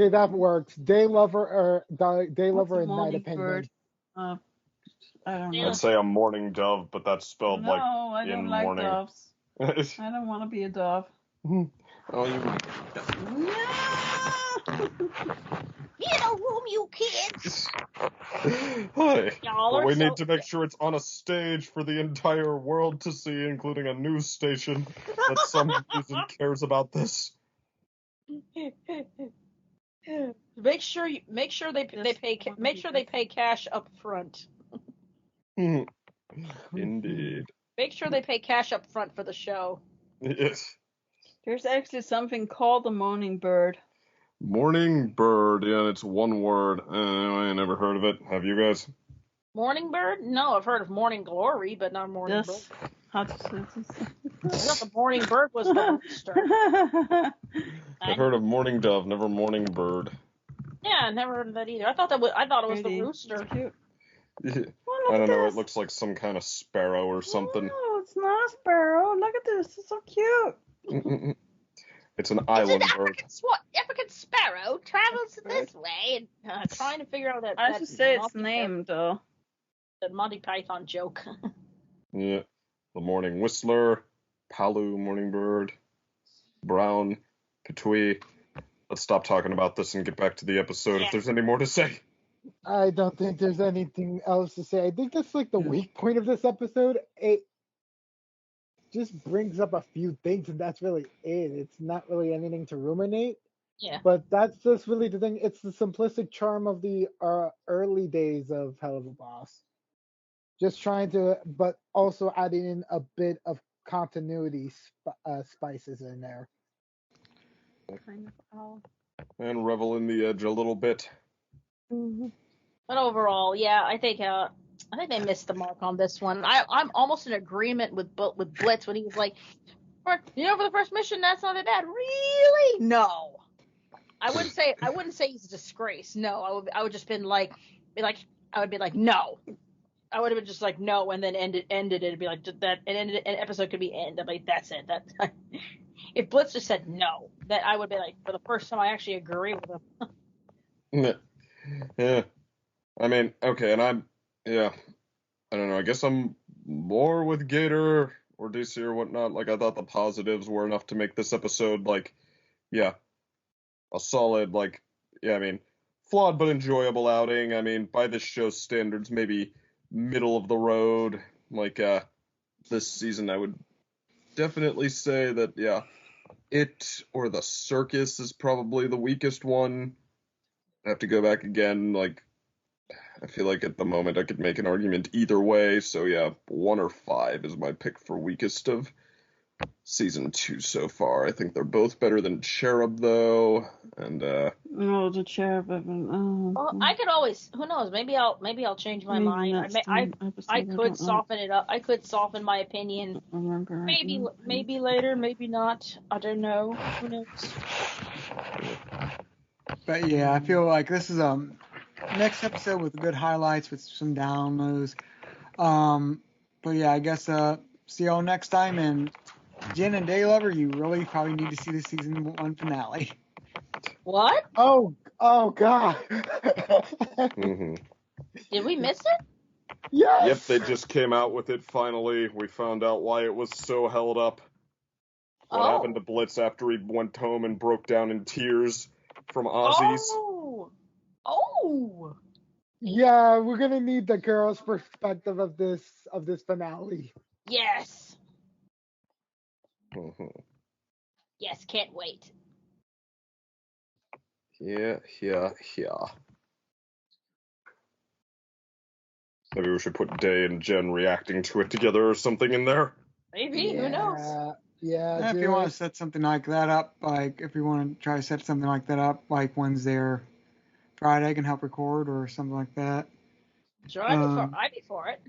that works. Daylover and Night Opinion. I don't know. I'd say a morning dove, but that's spelled no, like I don't in like morning. doves. I don't want to be a dove. Oh, you. Get a room, you kids. Hi. But we need to make sure it's on a stage for the entire world to see, including a news station that some reason cares about this. Make sure they pay cash up front. Indeed. Make sure they pay cash up front for the show. Yes. There's actually something called the Moaning Bird. Morning Bird. Yeah, it's one word. I never heard of it. Have you guys? Morning Bird? No, I've heard of Morning Glory, but not Morning Bird. Yes. How to say I thought the Morning Bird was the rooster. I've heard of Morning Dove, never Morning Bird. Yeah, I never heard of that either. I thought it was the Pretty. rooster. It's cute. Yeah. Oh, I look don't at know. this. It looks like some kind of sparrow or something. No, it's not a sparrow. Look at this. It's so cute. It's an It's island an bird. African sparrow travels this way, and trying to figure out that. I that should say its Monty name, though. The Monty Python joke. Yeah. The morning whistler, Palu morning bird, brown, Petui. Let's stop talking about this and get back to the episode if there's any more to say. I don't think there's anything else to say. I think that's like the weak point of this episode. It just brings up a few things, and that's really it. It's not really anything to ruminate. Yeah. But that's just really the thing. It's the simplistic charm of the early days of Helluva Boss. Just trying to, but also adding in a bit of continuity spices in there. Kind of owl. And revel in the edge a little bit. But overall, yeah, I think they missed the mark on this one. I'm almost in agreement with Blitz when he was like, for the first mission, that's not that bad. Really? No. I wouldn't say he's a disgrace. No, I would just been like, I would be like, no. I would have been just like, no, and then ended it. It'd be like that, and an episode could be end. I'm like, that's it. If Blitz just said no, that I would be like, for the first time, I actually agree with him. Yeah. I mean, okay, and I don't know. I guess I'm more with Gator or DC or whatnot. Like, I thought the positives were enough to make this episode, like, yeah, a solid, like, yeah, I mean, flawed but enjoyable outing. I mean, by this show's standards, maybe middle of the road. Like, this season, I would definitely say that, yeah, it or the circus is probably the weakest one. I have to go back again, like, I feel like at the moment I could make an argument either way, so yeah, 1 or 5 is my pick for weakest of season 2 so far. I think they're both better than Cherub, though, and No, the Cherub. Well, I could always, who knows? Maybe I'll change my mind. I could soften it up. I could soften my opinion. Maybe later, maybe not. I don't know. Who knows? But yeah, I feel like this is next episode with good highlights with some downloads. But yeah, I guess see y'all next time. And Jenn and Daylover, you really probably need to see the season 1 finale. What? Oh God. Did we miss it? Yes. Yep, they just came out with it finally. We found out why it was so held up. What happened to Blitz after he went home and broke down in tears from Aussies. Oh. Yeah, we're gonna need the girls' perspective of this finale. Yes. Yes, can't wait. Yeah. Maybe we should put Day and Jenn reacting to it together or something in there. Maybe, who knows? Yeah, if you want to set something like that up, like if you want to try to set something like that up, like Wednesday or Friday, I can help record or something like that. Sure, I'd be for it.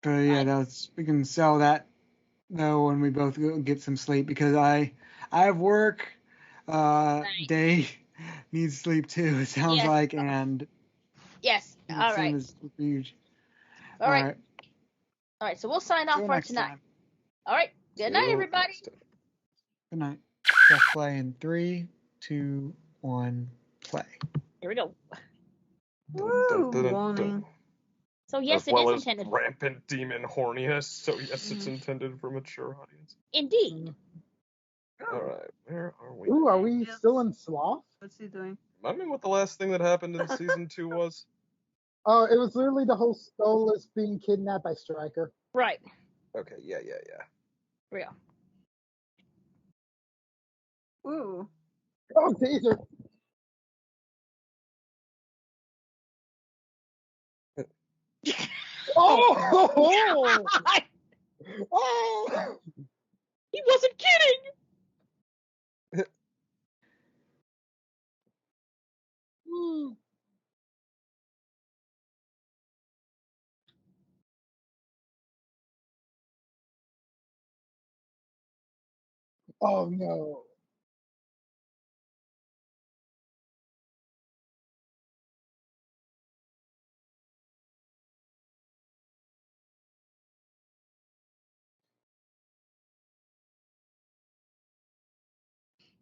But yeah, we can sell that though when we both get some sleep, because I have work. Day needs sleep too. It sounds like, and yes, all right. Is huge. All right. All right, so we'll sign off for tonight. Time. All right. Good night, everybody. Good night. Let's play in 3, 2, 1, play. Here we go. Woo! So yes, as well it is as intended. Rampant demon horniness. So yes, it's intended for mature audience. Indeed. All right, where are we? Ooh, are we still in Sloth? What's he doing? Remember what the last thing that happened in season 2 was? Oh, it was literally the whole Stolas being kidnapped by Stryker. Right. Okay, yeah. Real. Ooh. Oh, taser. Oh! He wasn't kidding. Oh no.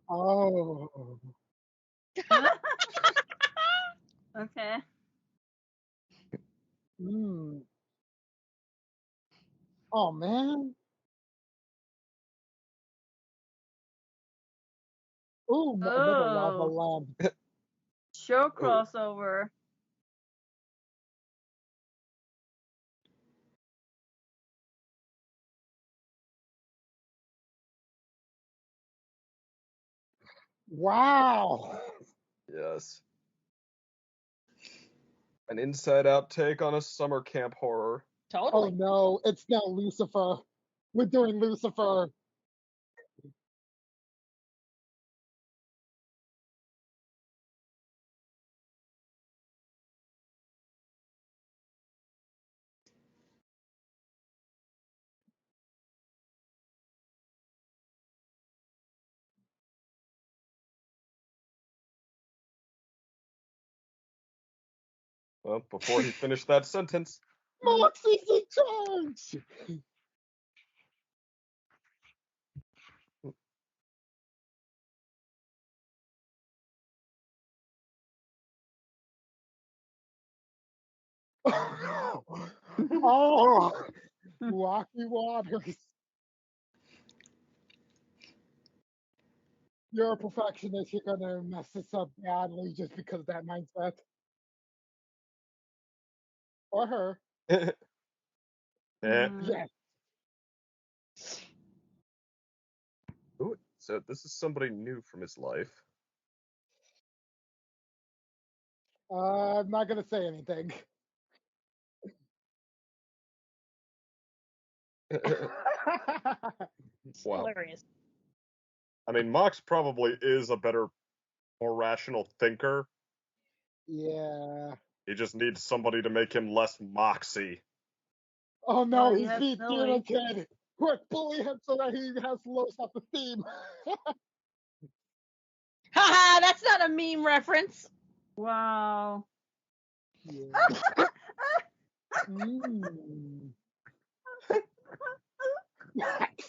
Oh. Okay. Mm. Oh man. Ooh, another lava Oh, lamp. show Oh, crossover. Wow. yes. An inside-out take on a summer camp horror. Oh Totally. no, it's now Lucifer. We're doing Lucifer. Well, before he finished that sentence. Moxie's in charge. Oh, rocky waters. You're a perfectionist. You're gonna mess this up badly just because of that mindset. Or her. eh. Yes. Ooh, so this is somebody new from his life. I'm not gonna say anything. Wow. Hilarious. I mean, Mox probably is a better, more rational thinker. Yeah. He just needs somebody to make him less Moxie. Oh no, Oh, he's yes, being Billy. kid. Quick, bully him so that he has low self-esteem. Haha, that's not a meme reference. Wow. Yeah. Mm.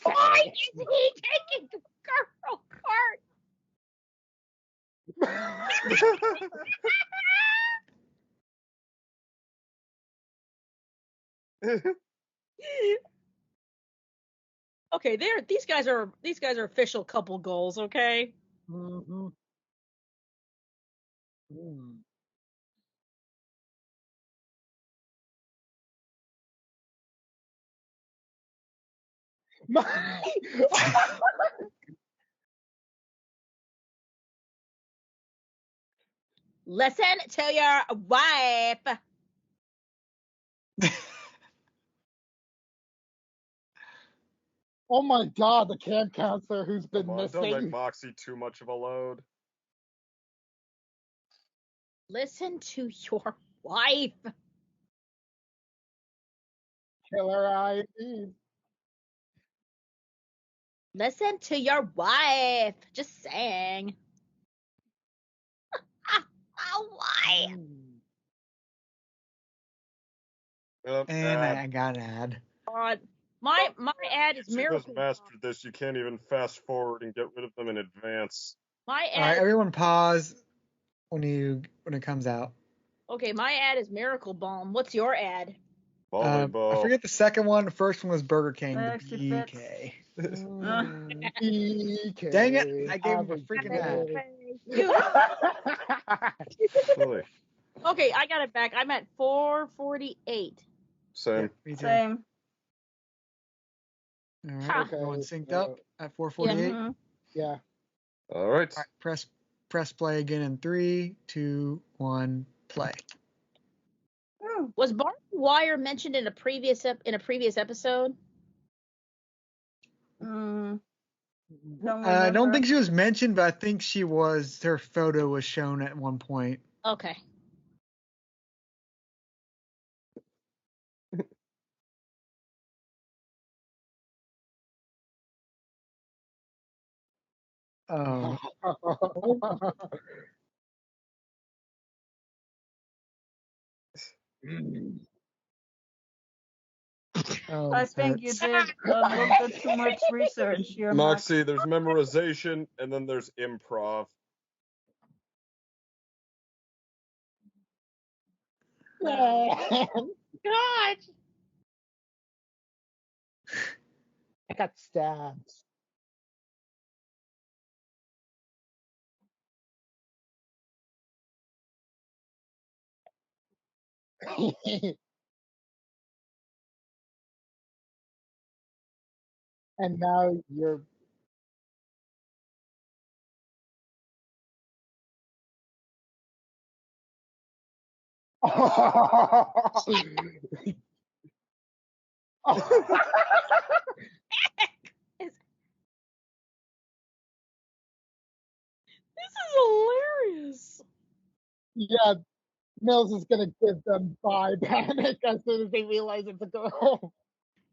Why is he taking the girl part? Okay, these guys are official couple goals, okay? Mm-hmm. Mm. Listen to your wife. Oh my god, the camp counselor who's Come been on, don't make missing. Moxie too much of a load. Listen to your wife. Killer ID. Listen to your wife. Just saying. Why? Mm. And Ad. I got an ad. God. My ad is YouTube has Miracle Bomb. mastered this. You can't even fast forward and get rid of them in advance. My All right, ad everyone pause when it comes out. Okay, my ad is Miracle Bomb. What's your ad? I Volleyball. forget the second one. The first one was Burger King. That The actually fits. BK. BK. Dang it! I gave him a average freaking Joe. ad. Really? Okay, I got it back. I'm at 448. Same. Yeah, me too. Same. All right, Ha. Okay, everyone synced so- up at 448. Mhm. Yeah. All right. All right, press play again in 3, 2, 1, play. Was Barbed Wire mentioned in a previous episode? Don't I don't remember. think she was mentioned, but I think she was. Her photo was shown at one point. Okay. Oh, oh, I think you did a little bit too much research here, Max. Moxie, there's memorization, and then there's improv. God. I got stabbed. And now you're. This is hilarious. Yeah, Mills is gonna give them by panic as soon as they realize it's a girl.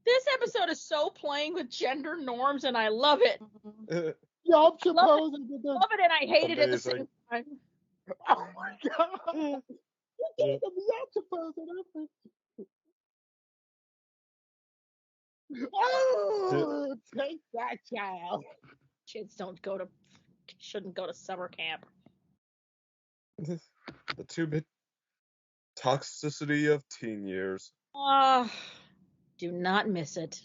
This episode is so playing with gender norms, and I love it. Yup, Love supposing that Love it, and I hate it at the Amazing. same time. oh my god! You gave them yup, supposing Oh, take that, child. Kids shouldn't go to summer camp. The 2-bit toxicity of teen years. Do not miss it.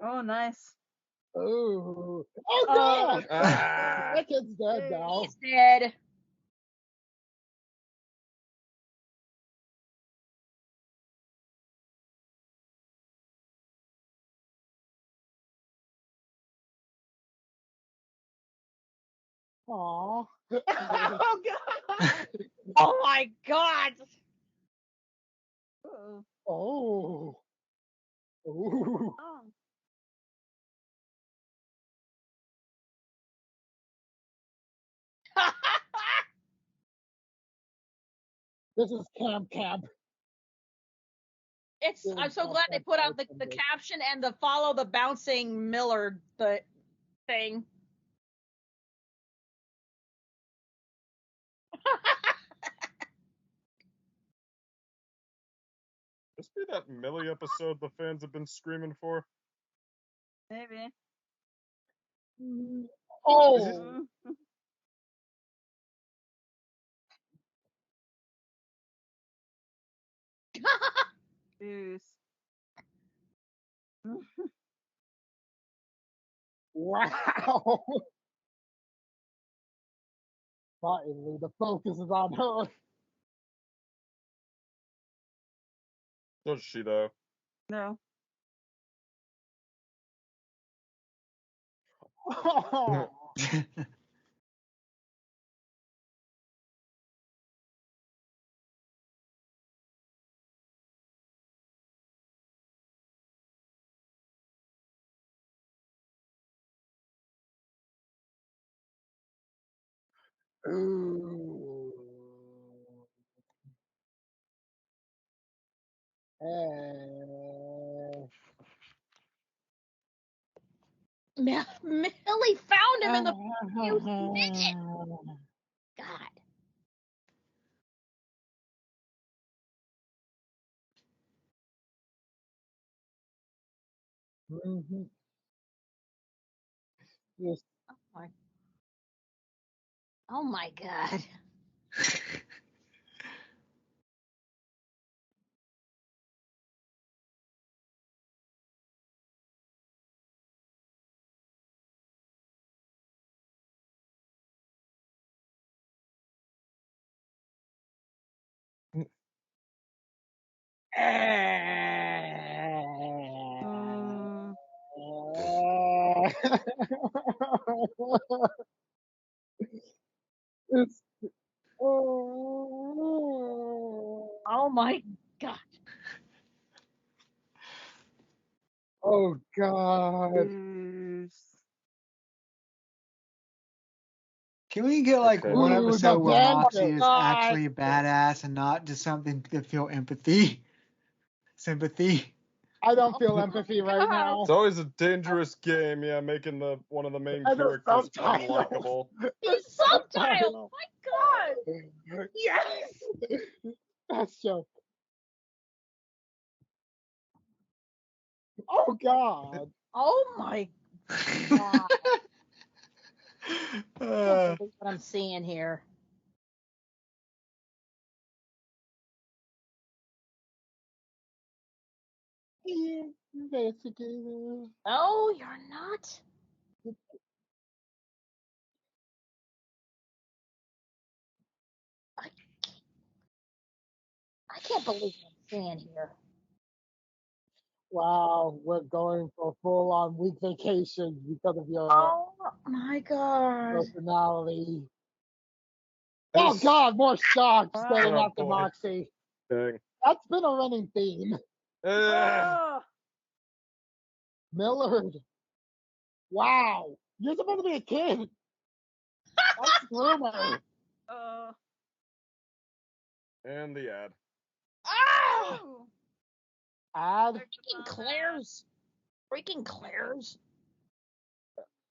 Oh, nice. Oh god! Ah. That kid's dead now. He's dead. Aw. Oh god! Oh my god! Uh-oh. Oh. Ooh. Oh. This is camp. I'm so glad they put out the caption and the follow the bouncing Miller thing. This be that Millie episode the fans have been screaming for? Maybe. Oh. Jeez. Wow. Finally, the focus is on her. Does she though? No. Oh. Ooh. Millie found him in the midget. God. Mm-hmm. Yes. Oh my god. It's Oh my god. oh god. Jeez. Can we get like Okay. one Ooh, episode the where Moxie dentist. is God. actually a badass and not just something to feel sympathy? I don't feel empathy right now. It's always a dangerous game, yeah, making one of the main And the characters subtitles. unlikable. These subtitles! My God! Yes! That's joke. Oh, God. Oh my God! I can't believe what I'm seeing here. Investigator. No, you're not. I, I can't believe what I'm seeing here. Wow, we're going for full-on week vacation because of your Oh my God! personality. And Oh, God, more sharks getting Oh, after boy. Moxie. Dang. That's been a running theme. Eh, Millard. Wow. You're supposed to be a kid. That's rumor. and the ad. Ah! Ad. Freaking Claire's. Freaking Claire's.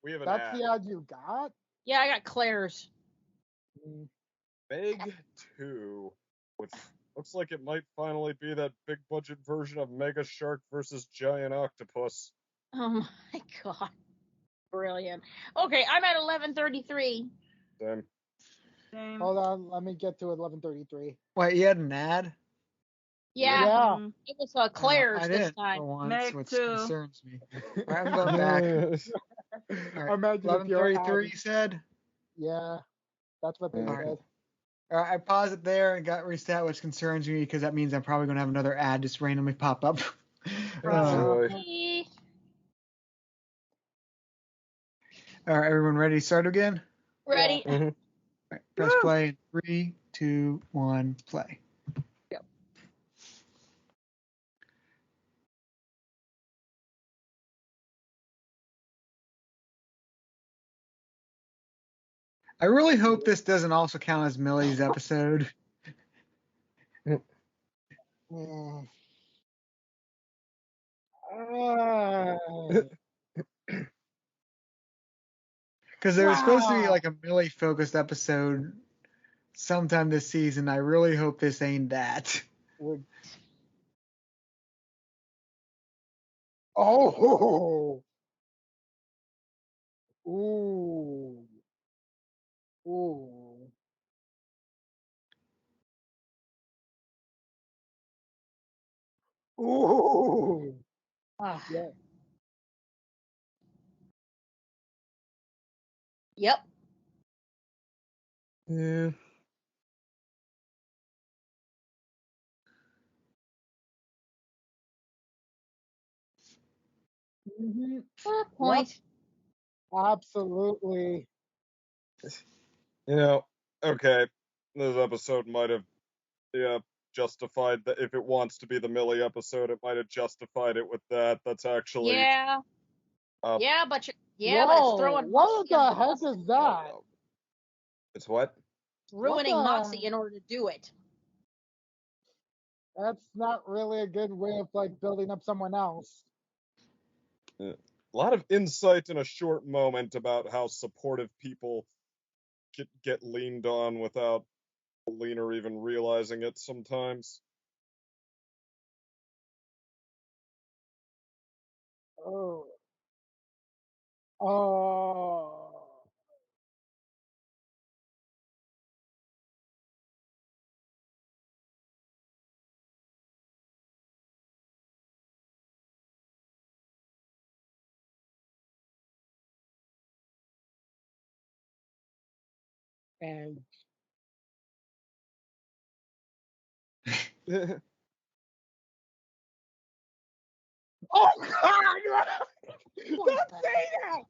We have an That's ad. the ad you got? Yeah, I got Claire's. Meg 2, which looks like it might finally be that big budget version of Mega Shark versus Giant Octopus. Oh my God! Brilliant. Okay, I'm at 11:33. Same. Hold on, let me get to 11:33. Wait, you had an ad? Yeah, Yeah. it was Claire's I this didn't time. for once, Meg which too. concerns me. All right, I'm going back. All right, Imagine if you're 11:33, ad. you said? Yeah, that's what they All said. right. All right, I paused it there and got reset, which concerns me because that means I'm probably going to have another ad just randomly pop up. Probably. All right, everyone ready to start again? Ready? Mhm. All right, press play in 3, 2, 1, play. Yep. I really hope this doesn't also count as Millie's episode. Mm. Because there was supposed to be Wow. like a Millie focused episode sometime this season. I really hope this ain't that. Oh. Ooh. Ooh. Ooh. Ah, Yeah. Yep. Yeah. Mm-hmm. Point. Absolutely. You know, okay, this episode might have, justified that if it wants to be the Millie episode, it might have justified it with that. That's actually. Yeah. Uh, Yeah, but but it's Whoa, throwing what Moxie the under heck bus. is that? It's what? It's ruining What the- Moxie in order to do it. That's not really a good way of like building up someone else. A lot of insight in a short moment about how supportive people get leaned on without the leaner even realizing it sometimes. Oh. Oh. And oh God! Don't say that.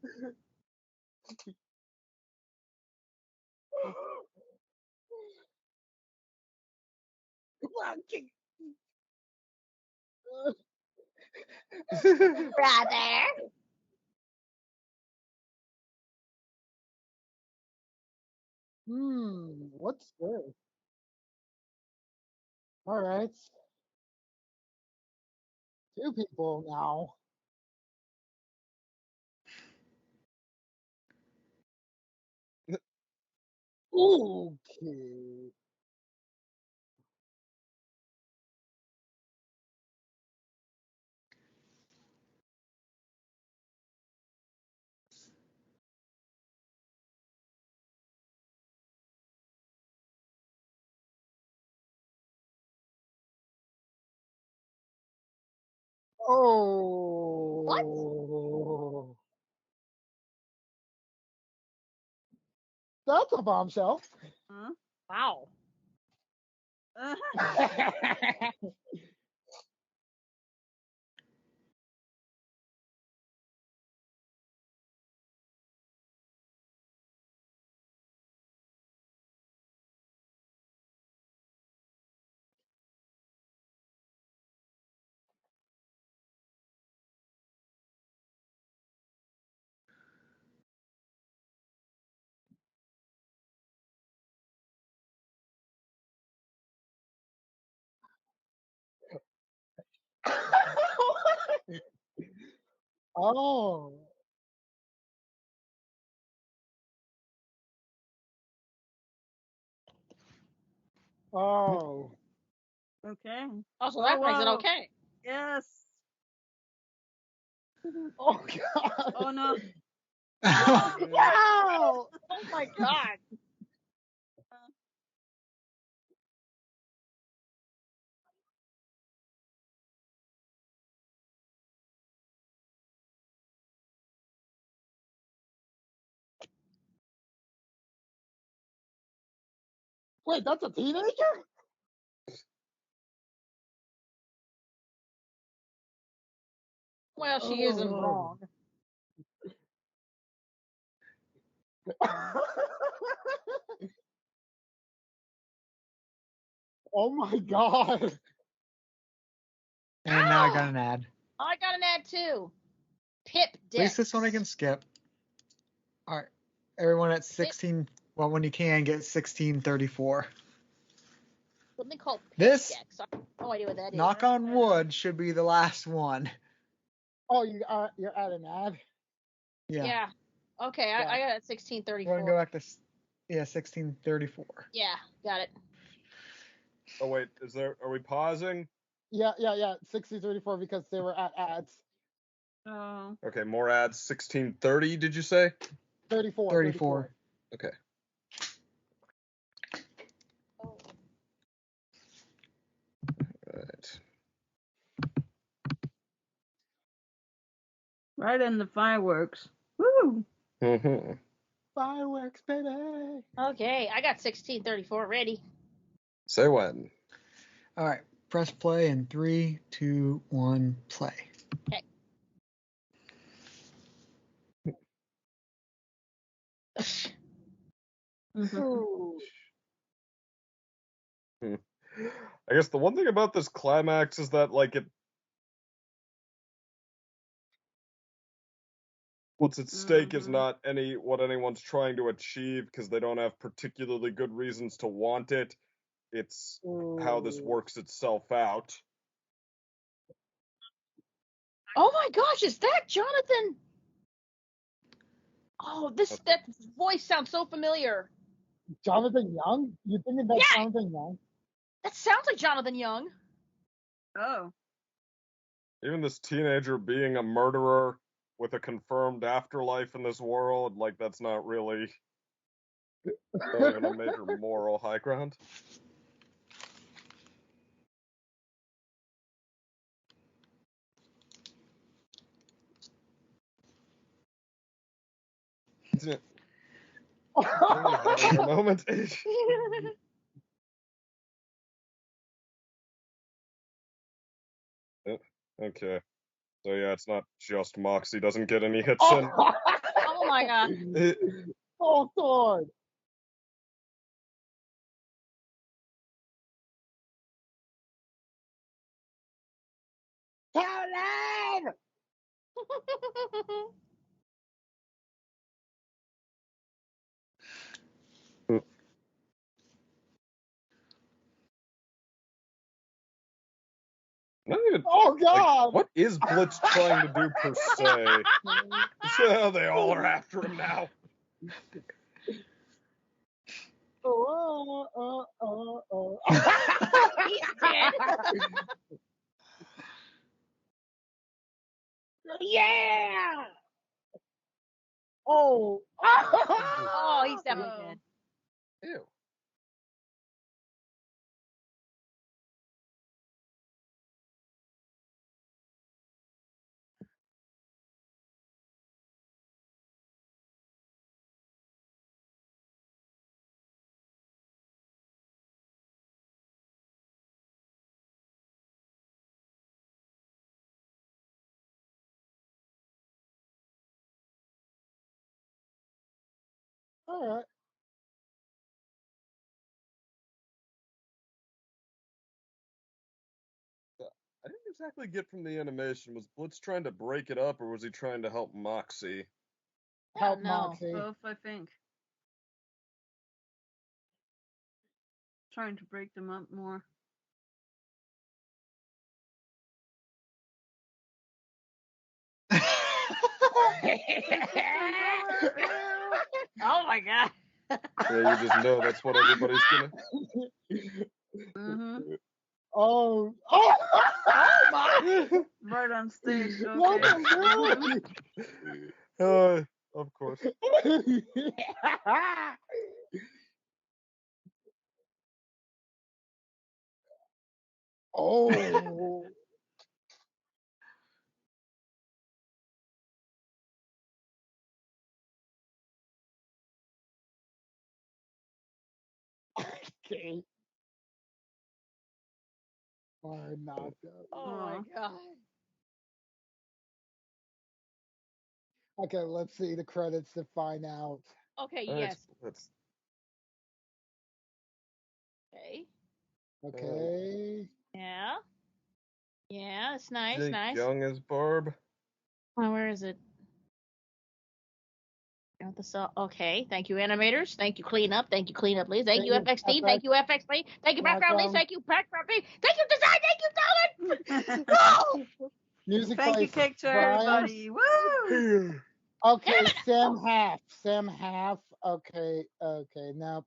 Brother. What's this? All right. Two people now. Okay. What? Oh. That's a bombshell. Huh? Wow. Oh. Oh. Okay. Oh, so Oh, that makes it wow. okay. Yes. Oh God. Oh, no. Oh, No. wow. Oh my God. Wait, that's a teenager? Well, she isn't Oh. wrong. Oh my God. And now I got Oh, an ad. I got an ad too. Pip At least this one I Dix. can skip. All right. Everyone at Pip, 16, well, when you can, get 1634. something called Pip This, Dex. I have no idea what that is. knock on wood, should be the last one. Oh, you're at an ad. Yeah. Yeah. Okay, Got I it. got it We're going to 1634. go back to, 1634. Yeah, got it. Oh wait, are we pausing? Yeah. 6034 because they were at ads. Oh. Okay, more ads. 1630, did you say? 34. 34. Okay. Oh. Right. Right in the fireworks. Woo! Mm-hmm. Fireworks, baby. Okay, I got 1634 ready. Say when. All right. Press play in 3, 2, 1, play. Okay. Mhm. Ooh. I guess the one thing about this climax is that what's at stake is Mhm. not what anyone's trying to achieve because they don't have particularly good reasons to want it. It's how this Ooh. works itself out. Oh my gosh, is that Jonathan? Oh, that voice sounds so familiar. Jonathan Young? You thinking that's Yeah, Jonathan Young? that sounds like Jonathan Young. Oh. Even this teenager being a murderer with a confirmed afterlife in this world, that's not really not even a major moral high ground. Really having a moment. Okay. So yeah, it's not just Moxie doesn't get any hits in. Oh my God. Oh, sword. Caroline! Not even, Oh God! what is Blitz trying to do per se? So they all are after him now. He's dead. Yeah. Oh. Oh, he's definitely dead. Ew. All right. I didn't exactly get from the animation. Was Blitz trying to break it up, or was he trying to help Moxie? Help no. Moxie. Both, I think. Trying to break them up more. Oh my God. Yeah, you just know that's what everybody's gonna. Mm-hmm. Oh. Oh my. Right on stage. What Okay. the hell? Of course. Oh. Okay. Or not. Oh my God. Okay, let's see the credits to find out. Okay, All right, yes. Let's. Okay. Okay. Yeah. Yeah, it's nice, Jake nice. Young as Barb. Oh, where is it? Got the okay, thank you, animators. Thank you, cleanup. Thank you, cleanup, please. Thank you, FX team. Thank you, FX team. Thank you, background, please. Thank you, background, please. Thank you, design. Thank you, Dylan. Music Thank by you, Cake to Brian. everybody. Woo! Okay, Damn it. Sam Half. Sam Half. Okay, okay. Now,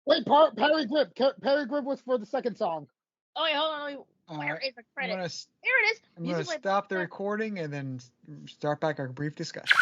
wait, Perry Grip. Perry Grip was for the second song. Oh, wait, hold on. Where is the credit? Here it is. I'm going to stop the recording and then start back our brief discussion.